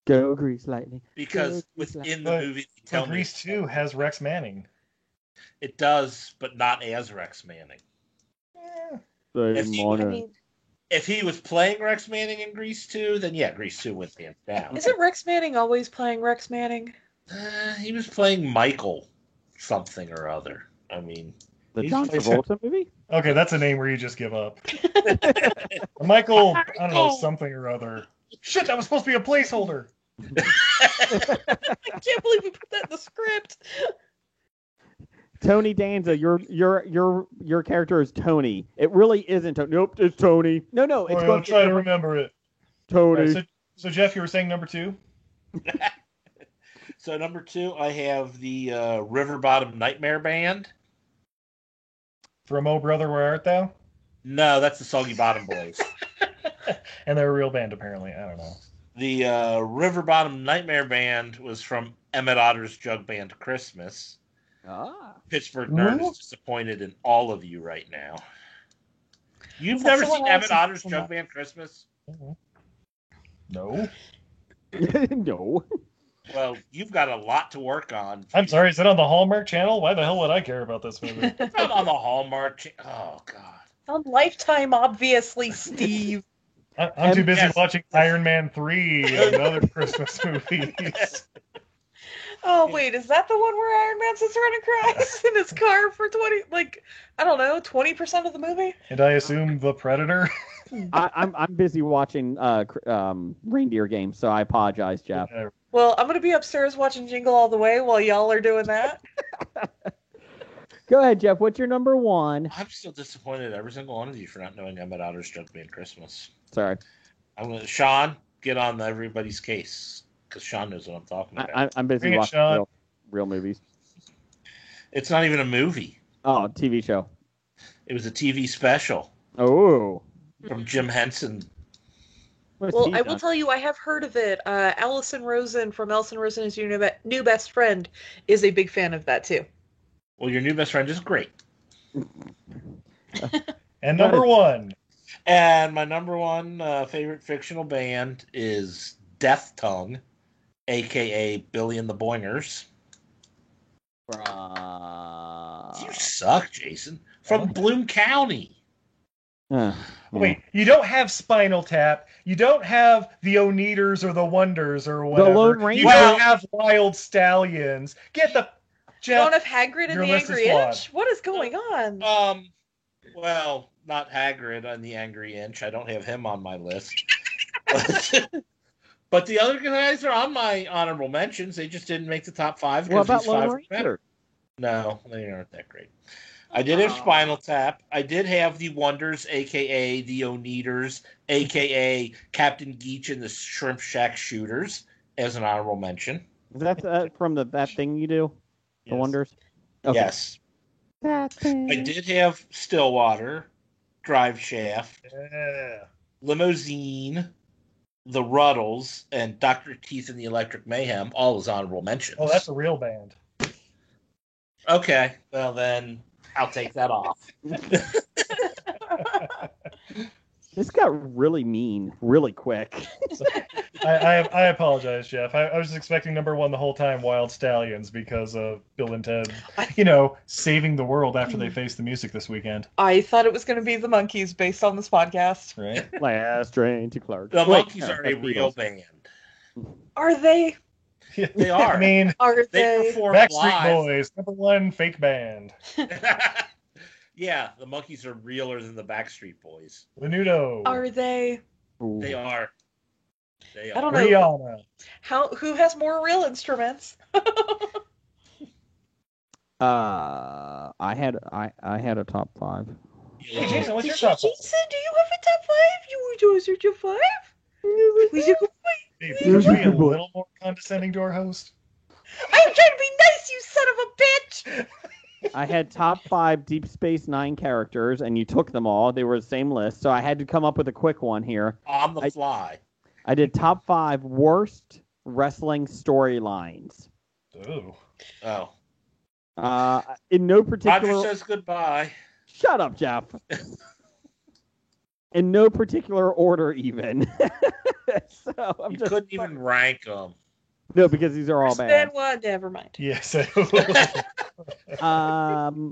Go Grease Lightning. Because within the movie, they tell me Grease 2 has Rex Manning. It does, but not as Rex Manning. If he was playing Rex Manning in Grease 2, then yeah, Grease 2 went hands down. Isn't Rex Manning always playing Rex Manning? He was playing Michael something or other. I mean, the John Travolta movie? Okay, that's a name where you just give up. Michael, I don't know, something or other. Shit, that was supposed to be a placeholder. I can't believe you put that in the script. Tony Danza, your character is Tony. It really isn't Tony. Nope, it's Tony. No, it's going to try to remember it. Tony. Right, so Jeff, you were saying number 2? So number 2, I have the River Bottom Nightmare Band. From Oh Brother, Where Art Thou? No, that's the Soggy Bottom Boys. And they're a real band, apparently. I don't know. The River Bottom Nightmare Band was from Emmett Otter's Jug Band Christmas. Pittsburgh Nerd is disappointed in all of you right now. You've never seen Emmett Otter's Jug Band Christmas? No. No. Well, you've got a lot to work on. I'm sorry, is it on the Hallmark Channel? Why the hell would I care about this movie? It's not on the Hallmark Channel. Oh, God. On Lifetime, obviously, Steve. I'm too busy watching Iron Man 3 and other Christmas movies. Oh, wait, is that the one where Iron Man sits around and cries in his car for 20% of the movie? And I assume The Predator? I'm busy watching Reindeer Games, so I apologize, Jeff. Well, I'm going to be upstairs watching Jingle All the Way while y'all are doing that. Go ahead, Jeff. What's your number one? I'm still disappointed every single one of you for not knowing Emmett Otter's Jug Band Christmas. Sorry. Sean, get on everybody's case, because Sean knows what I'm talking about. I'm busy watching real movies. It's not even a movie. Oh, TV show. It was a TV special. Oh. From Jim Henson. Well, I will tell you, I have heard of it. Allison Rosen from Allison Rosen is Your New Best Friend is a big fan of that, too. Well, Your New Best Friend is great. And number one. And my number one favorite fictional band is Death Tongue, a.k.a. Billy and the Boingers. You suck, Jason. From Bloom County. Wait, you don't have Spinal Tap. You don't have the Oneaters or the Wonders or whatever. The Lone Ranger. You don't have Wild Stallions. Get the... Jeff, you don't have Hagrid and the Angry Inch? What is going on? Well, not Hagrid and the Angry Inch. I don't have him on my list. But the other guys are on my honorable mentions. They just didn't make the top five. What about Lone Ranger? No, they aren't that great. I did have Spinal Tap. I did have the Wonders, a.k.a. the Oneaters, a.k.a. Captain Geach and the Shrimp Shack Shooters, as an honorable mention. Is that from that thing you do? The Yes. Wonders? Okay. Yes. I did have Stillwater, Drive Shaft, Limousine, The Ruddles, and Dr. Teeth and the Electric Mayhem, all as honorable mentions. Oh, that's a real band. Okay, well then... I'll take that off. This got really mean really quick. I apologize, Jeff. I was expecting number one the whole time, Wild Stallions, because of Bill and Ted, saving the world after they faced the music this weekend. I thought it was going to be the Monkees based on this podcast. Right? Last train to Clark. The Monkees are a real band. Are they? They are. I mean, they perform Backstreet live. Boys, number one fake band. Yeah, the Monkees are realer than the Backstreet Boys. Menudo. Are they? Ooh. They are. I don't know. Rihanna. Who has more real instruments? I had a top five. Hey, Jason, what's your top five? Jason, do you have a top five? You do a your five? Hey, could you be a little more condescending to our host? I'm trying to be nice, you son of a bitch! I had top 5 Deep Space Nine characters, and you took them all. They were the same list, so I had to come up with a quick one here. On the fly. I did top 5 worst wrestling storylines. Oh. In no particular... Roger says goodbye. Shut up, Jeff. In no particular order, even. So you couldn't even rank them. No, because these are all bad. Never mind. Yes.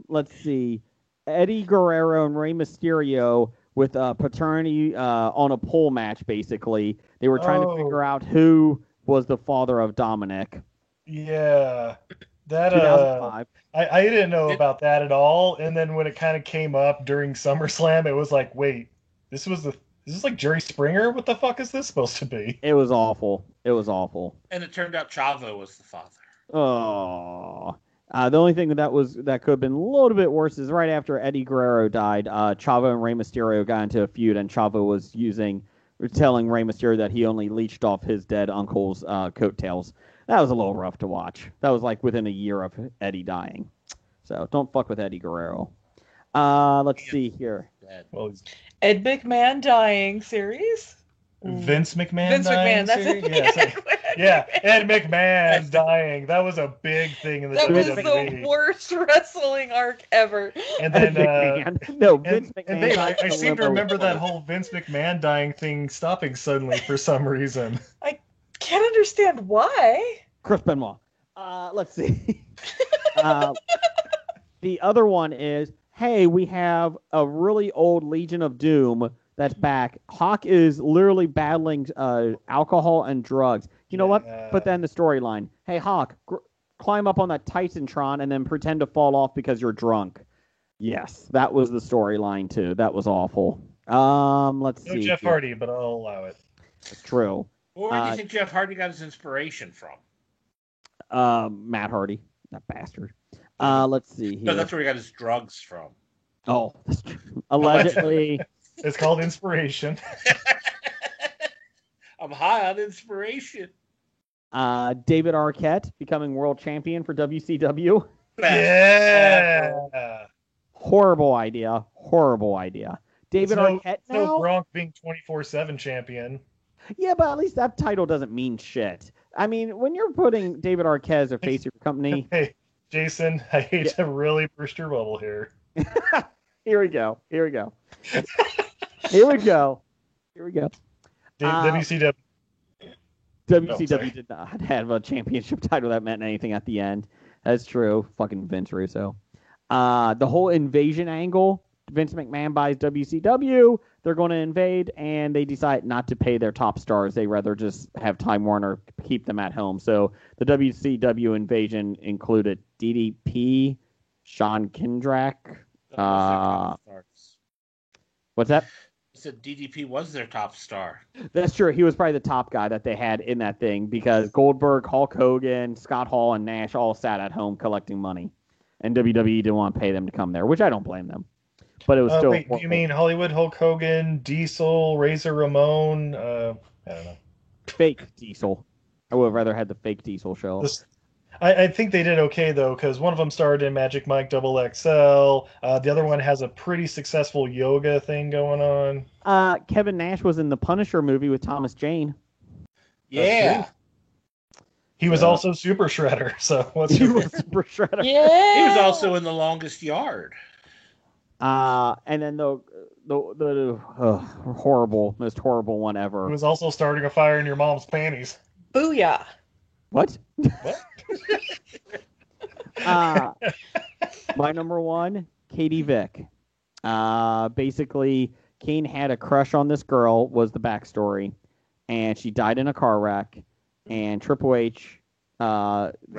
Let's see. Eddie Guerrero and Rey Mysterio with paternity on a pole match, basically. They were trying to figure out who was the father of Dominic. Yeah. That 2005. I didn't know about that at all. And then when it kind of came up during SummerSlam, it was like, wait, is this like Jerry Springer? What the fuck is this supposed to be? It was awful. And it turned out Chavo was the father. Oh. The only thing that could have been a little bit worse is right after Eddie Guerrero died, Chavo and Rey Mysterio got into a feud, and Chavo was telling Rey Mysterio that he only leached off his dead uncle's coattails. That was a little rough to watch. That was like within a year of Eddie dying. So don't fuck with Eddie Guerrero. Let's see here. Ed McMahon dying series. Vince McMahon Vince dying. McMahon, that's it. Yeah, Ed McMahon dying. That was a big thing in the that WWE. was the worst wrestling arc ever. And then Vince McMahon. And Dave, I seem to remember that whole Vince McMahon dying thing stopping suddenly for some reason. I can't understand why. Chris Benoit. Let's see. The other one is, hey, we have a really old Legion of Doom that's back. Hawk is literally battling alcohol and drugs. You know what? Put that in the storyline. Hey, Hawk, climb up on that Titantron and then pretend to fall off because you're drunk. Yes, that was the storyline too. That was awful. Let's see. No Jeff Hardy, but I'll allow it. It's true. Where do you think Jeff Hardy got his inspiration from? Matt Hardy, that bastard. Let's see here. No, that's where he got his drugs from. Oh, that's true. Allegedly. It's called inspiration. I'm high on inspiration. David Arquette becoming world champion for WCW. Yeah. Horrible idea. David Arquette now? No Gronk being 24/7 champion. Yeah, but at least that title doesn't mean shit. I mean, when you're putting David Arquette as a face of your company... Hey, Jason, I hate to really burst your bubble here. Here we go. WCW. WCW did not have a championship title that meant anything at the end. That's true. Fucking Vince Russo. The whole invasion angle, Vince McMahon buys WCW. They're going to invade, and they decide not to pay their top stars. They rather just have Time Warner keep them at home. So the WCW invasion included DDP, Sean Kendrick. What's that? I said DDP was their top star. That's true. He was probably the top guy that they had in that thing because Goldberg, Hulk Hogan, Scott Hall, and Nash all sat at home collecting money. And WWE didn't want to pay them to come there, which I don't blame them. But it was still... Wait, do you mean Hollywood Hulk Hogan, Diesel, Razor Ramon? I don't know. Fake Diesel. I would have rather had the fake Diesel show. I think they did okay, though, because one of them starred in Magic Mike XXL. The other one has a pretty successful yoga thing going on. Kevin Nash was in the Punisher movie with Thomas Jane. Yeah. He was also Super Shredder, so what's he was Super Shredder. Yeah. He was also in The Longest Yard. And then the most horrible one ever. He was also starting a fire in your mom's panties. Booyah. What? My number one, Katie Vick. Basically, Kane had a crush on this girl, was the backstory, and she died in a car wreck. And Triple H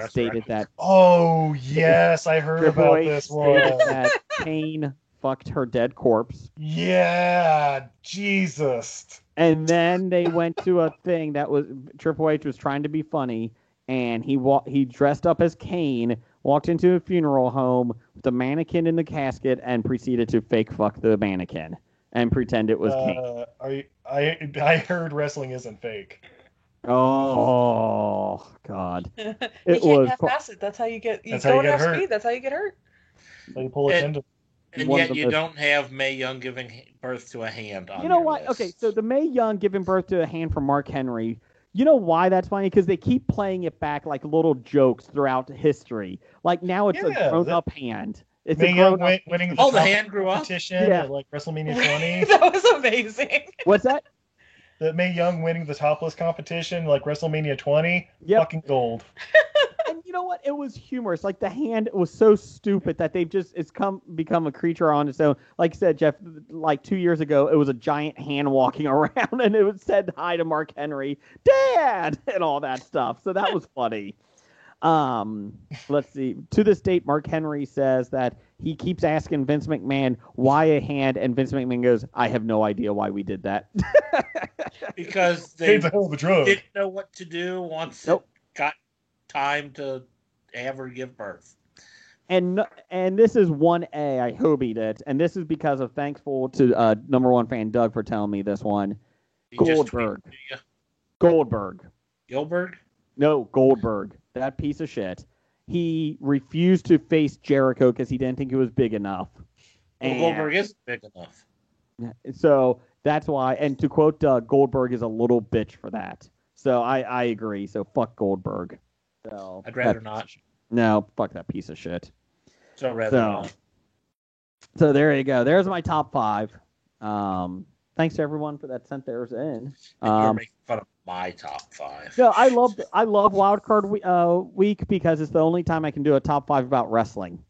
stated that. Oh yes, I heard Triple about H this one. That Kane fucked her dead corpse. Yeah, Jesus. And then they went to a thing that was Triple H was trying to be funny, and he dressed up as Kane, walked into a funeral home with a mannequin in the casket, and proceeded to fake fuck the mannequin and pretend it was Kane. I heard wrestling isn't fake. Oh God! You can't half-ass it. That's how you get. That's how you get hurt. Speed. That's how you get hurt. So you pull a tendon. And yet you don't have Mae Young giving birth to a hand on You know your what? list. Okay, so the Mae Young giving birth to a hand from Mark Henry. You know why that's funny? Because they keep playing it back like little jokes throughout history. Like now it's a grown-up hand. It's Mae Young winning the hand grew up competition at like WrestleMania 20. That was amazing. What's that? The Mae Young winning the topless competition like WrestleMania 20. Yep. Fucking gold. And you know what? It was humorous. Like the hand was so stupid that they've just become a creature on its own. Like I said, Jeff, like 2 years ago, it was a giant hand walking around, and it said hi to Mark Henry, Dad, and all that stuff. So that was funny. Let's see. To this date, Mark Henry says that he keeps asking Vince McMahon why a hand, and Vince McMahon goes, "I have no idea why we did that." Because they a hell of a drug. Didn't know what to do once it got time to have her give birth. And this is 1A. I hobied it, and this is because of thankful to number one fan Doug for telling me this one. Goldberg. Gilbert? No, Goldberg. That piece of shit. He refused to face Jericho because he didn't think it was big enough. Well, Goldberg isn't big enough. So That's why. And to quote Goldberg is a little bitch for that. So I agree. So fuck Goldberg. So I'd rather not. No, fuck that piece of shit. So rather not. So there you go. There's my top 5. Thanks to everyone for that sent theirs in. You're making fun of my top 5. No, I love Wildcard Week because it's the only time I can do a top 5 about wrestling.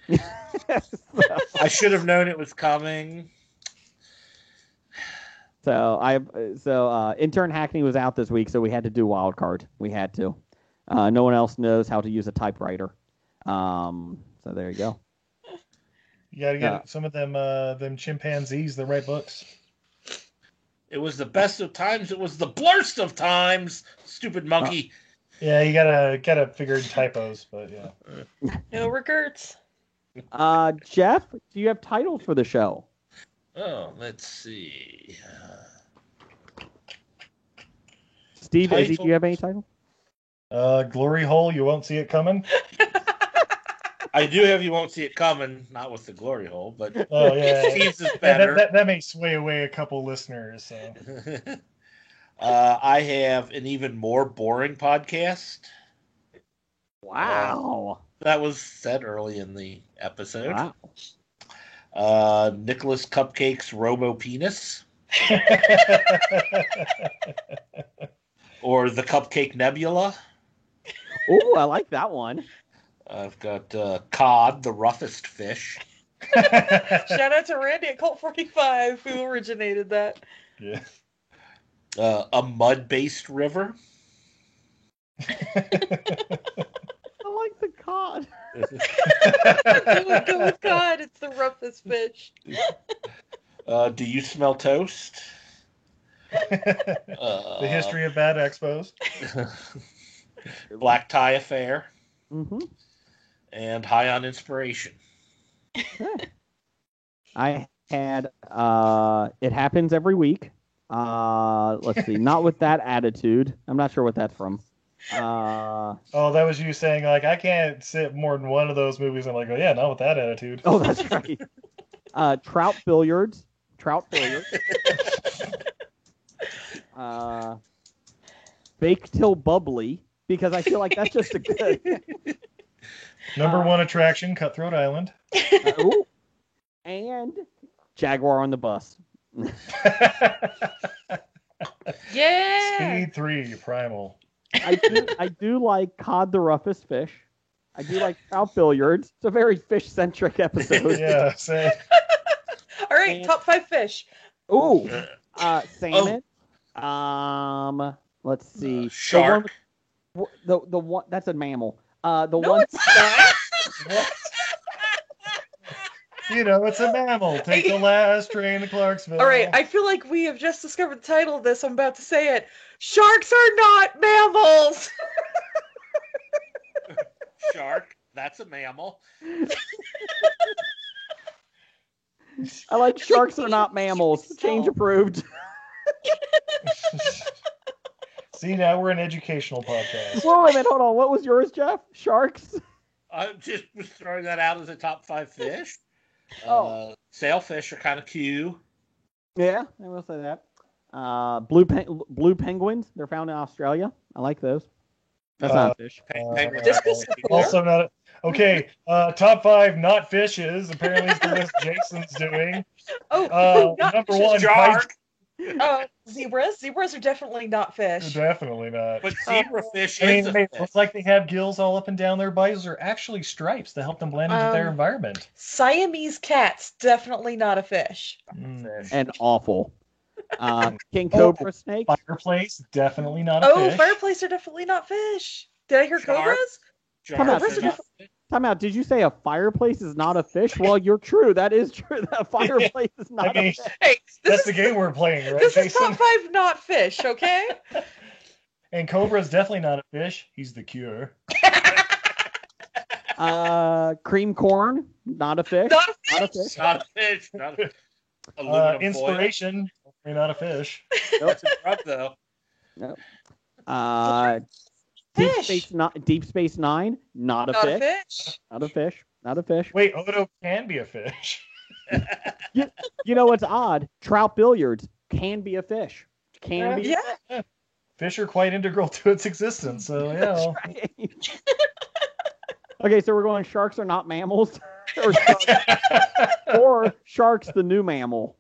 I should have known it was coming. So intern Hackney was out this week, so we had to do Wildcard. We had to. No one else knows how to use a typewriter. So there you go. You got to get some of them chimpanzees that write books. It was the best of times. It was the blurst of times. Stupid monkey. Yeah, you gotta figure in typos, but yeah. No regrets. Jeff, do you have titles for the show? Oh, let's see. Steve, Izzy, do you have any title? Glory hole, you won't see it coming. I do have You Won't See It Coming, not with the glory hole, but Steve's is better. That may sway away a couple listeners. So. I have An Even More Boring Podcast. Wow. That was said early in the episode. Wow. Nicholas Cupcake's Robo Penis. Or The Cupcake Nebula. Oh, I like that one. I've got Cod, the roughest fish. Shout out to Randy at Colt 45 who originated that. Yeah. A mud-based river. I like the cod. Go with cod. It's the roughest fish. Do You Smell Toast? The History of Bad Expos. Black Tie Affair. Mm-hmm. And High on Inspiration. I had It Happens Every Week. Let's see. Not With That Attitude. I'm not sure what that's from. Oh, that was you saying, like, I can't sit more than one of those movies. I'm like, oh, yeah, not with that attitude. Oh, that's right. Trout Billiards. Bake Till Bubbly, because I feel like that's just a good... Number one attraction, Cutthroat Island. And Jaguar on the Bus. Yeah. Speed 3, Primal. I do like Cod the Roughest Fish. I do like Trout Billiards. It's a very fish-centric episode. Yeah, say. All right, top 5 fish. Ooh, salmon. Let's see. Shark. The one that's a mammal. It's not. What? You know, it's a mammal. Take the last train to Clarksville. All right, I feel like we have just discovered the title of this. I'm about to say it. Sharks are not mammals. Shark. That's a mammal. I like sharks are not mammals. Change approved. See, now we're an educational podcast. Wait a minute, hold on. What was yours, Jeff? Sharks? I just was throwing that out as a top 5 fish. Sailfish are kind of cute. Yeah, I will say that. Blue penguins. They're found in Australia. I like those. That's not a fish. Also not. Okay, top 5 not fishes. Apparently, it's the list Jason's doing. Number 1, shark. Zebras. Zebras are definitely not fish. Definitely not. But zebrafish is a fish. It's like they have gills all up and down their bodies. Are actually stripes to help them blend into their environment. Siamese cats, definitely not a fish. And awful. King cobra snake. Fireplace, definitely not a fish. Fireplace are definitely not fish. Did I hear cobras? Time out. Did you say a fireplace is not a fish? Well, you're true. That is true. That fireplace is not a fish. Hey, that's the game we're playing, right, this Jason? This is top 5 not fish, okay? And cobra's definitely not a fish. He's the cure. Cream corn, not a fish. Not a fish. Not a fish. Not a inspiration, not a fish. Nope. It's a drug, though. Nope. Deep Space Nine, not a fish. Not a fish. Not a fish. Wait, Odo can be a fish. You know what's odd? Trout Billiards, can be a fish. Can be. Yeah. Fish are quite integral to its existence. So yeah. Right. Okay, so we're going sharks are not mammals, or sharks the new mammal.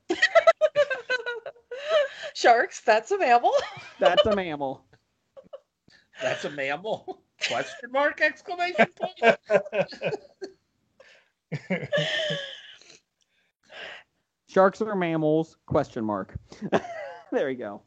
Sharks, that's a mammal. That's a mammal. That's a mammal? Question mark, exclamation point. Sharks are mammals, question mark. There you go.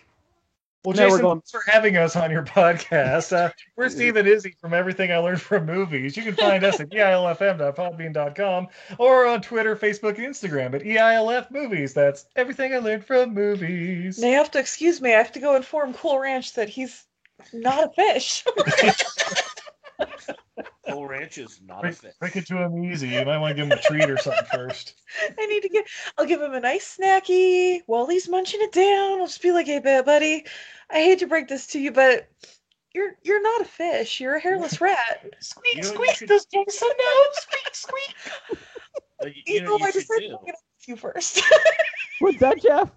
Well, Jason, thanks for having us on your podcast. We're Steve and Izzy from Everything I Learned from Movies. You can find us at eilfm.podbean.com or on Twitter, Facebook, and Instagram at EILF Movies. That's Everything I Learned from Movies. Now you have to excuse me. I have to go inform Cool Ranch that he's not a fish. Cool Ranch is not a fish. Break it to him easy. You might want to give him a treat or something first. I'll give him a nice snacky while he's munching it down. I'll just be like, hey, buddy, I hate to break this to you, but you're not a fish. You're a hairless rat. Squeak, squeak, this Jason, no, squeak, squeak. I just said to you first. What's that, Jeff?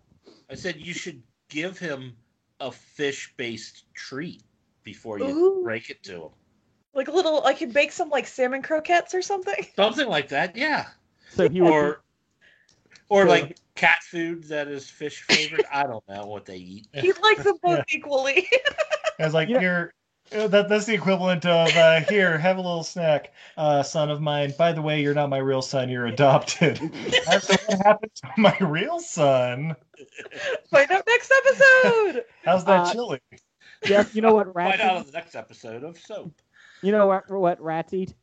I said you should give him a fish-based treat before you break it to him. Like a little, I could bake some like salmon croquettes or something. Something like that, yeah. So he or like cat food that is fish flavored. I don't know what they eat. He likes them both equally. I was like, here, that's the equivalent of here, have a little snack, son of mine. By the way, you're not my real son, you're adopted. That's what happened to my real son. Find out next episode. How's that chili? Jeff, you know what rats Find out on the next episode of Soap. You know what rats eat?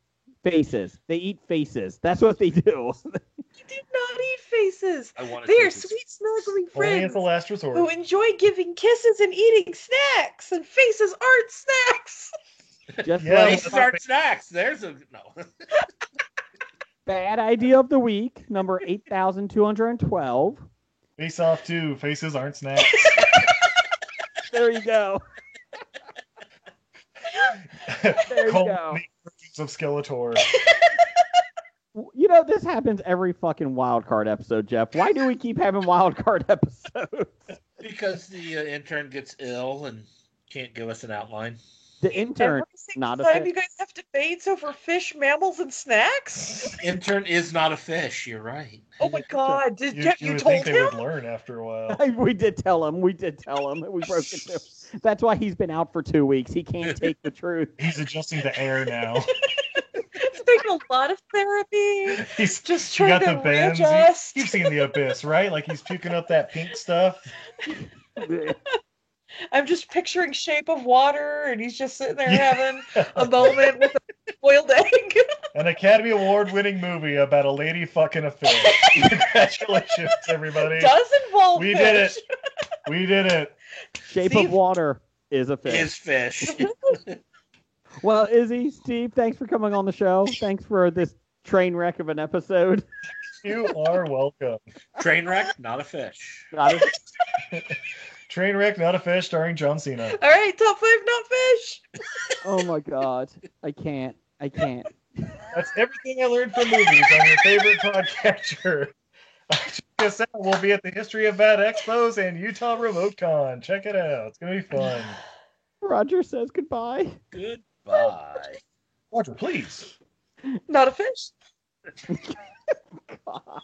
Faces. They eat faces. That's what they do. You do not eat faces. They are sweet, snuggly friends. Only at the last resort. Who enjoy giving kisses and eating snacks. And faces aren't snacks. Faces aren't snacks. There's a no. Bad idea of the week, number 8,212. Face off too. Faces aren't snacks. There you go. There you go. Of Skeletor. You know, this happens every fucking wild card episode, Jeff. Why do we keep having wild card episodes? Because the intern gets ill and can't give us an outline. The intern, not a fish. fish. You guys have debates over fish, mammals, and snacks? Intern is not a fish. You're right. Oh my God! Did you would told think him? They would learn after a while. We did tell him. We broke it to him. That's why he's been out for 2 weeks. He can't take the truth. He's adjusting to air now. It's taking a lot of therapy. He's just trying to bends. readjust. You've seen The Abyss, right? Like he's puking up that pink stuff. I'm just picturing Shape of Water, and he's just sitting there having a moment with a boiled egg. An Academy Award-winning movie about a lady fucking a fish. Congratulations, everybody. Does involve We fish. did it. We did it. Shape of Water is a fish. Is fish. Well, Izzy, Steve, thanks for coming on the show. Thanks for this train wreck of an episode. You are welcome. Train wreck, not a fish. Trainwreck, Not a Fish, starring John Cena. All right, top 5 not fish. Oh my God, I can't. That's everything I learned from movies on your favorite podcatcher. Check us out. We'll be at the History of Bad Expos and Utah Remote Con. Check it out. It's gonna be fun. Roger says goodbye. Goodbye. Roger, please. Not a fish. God.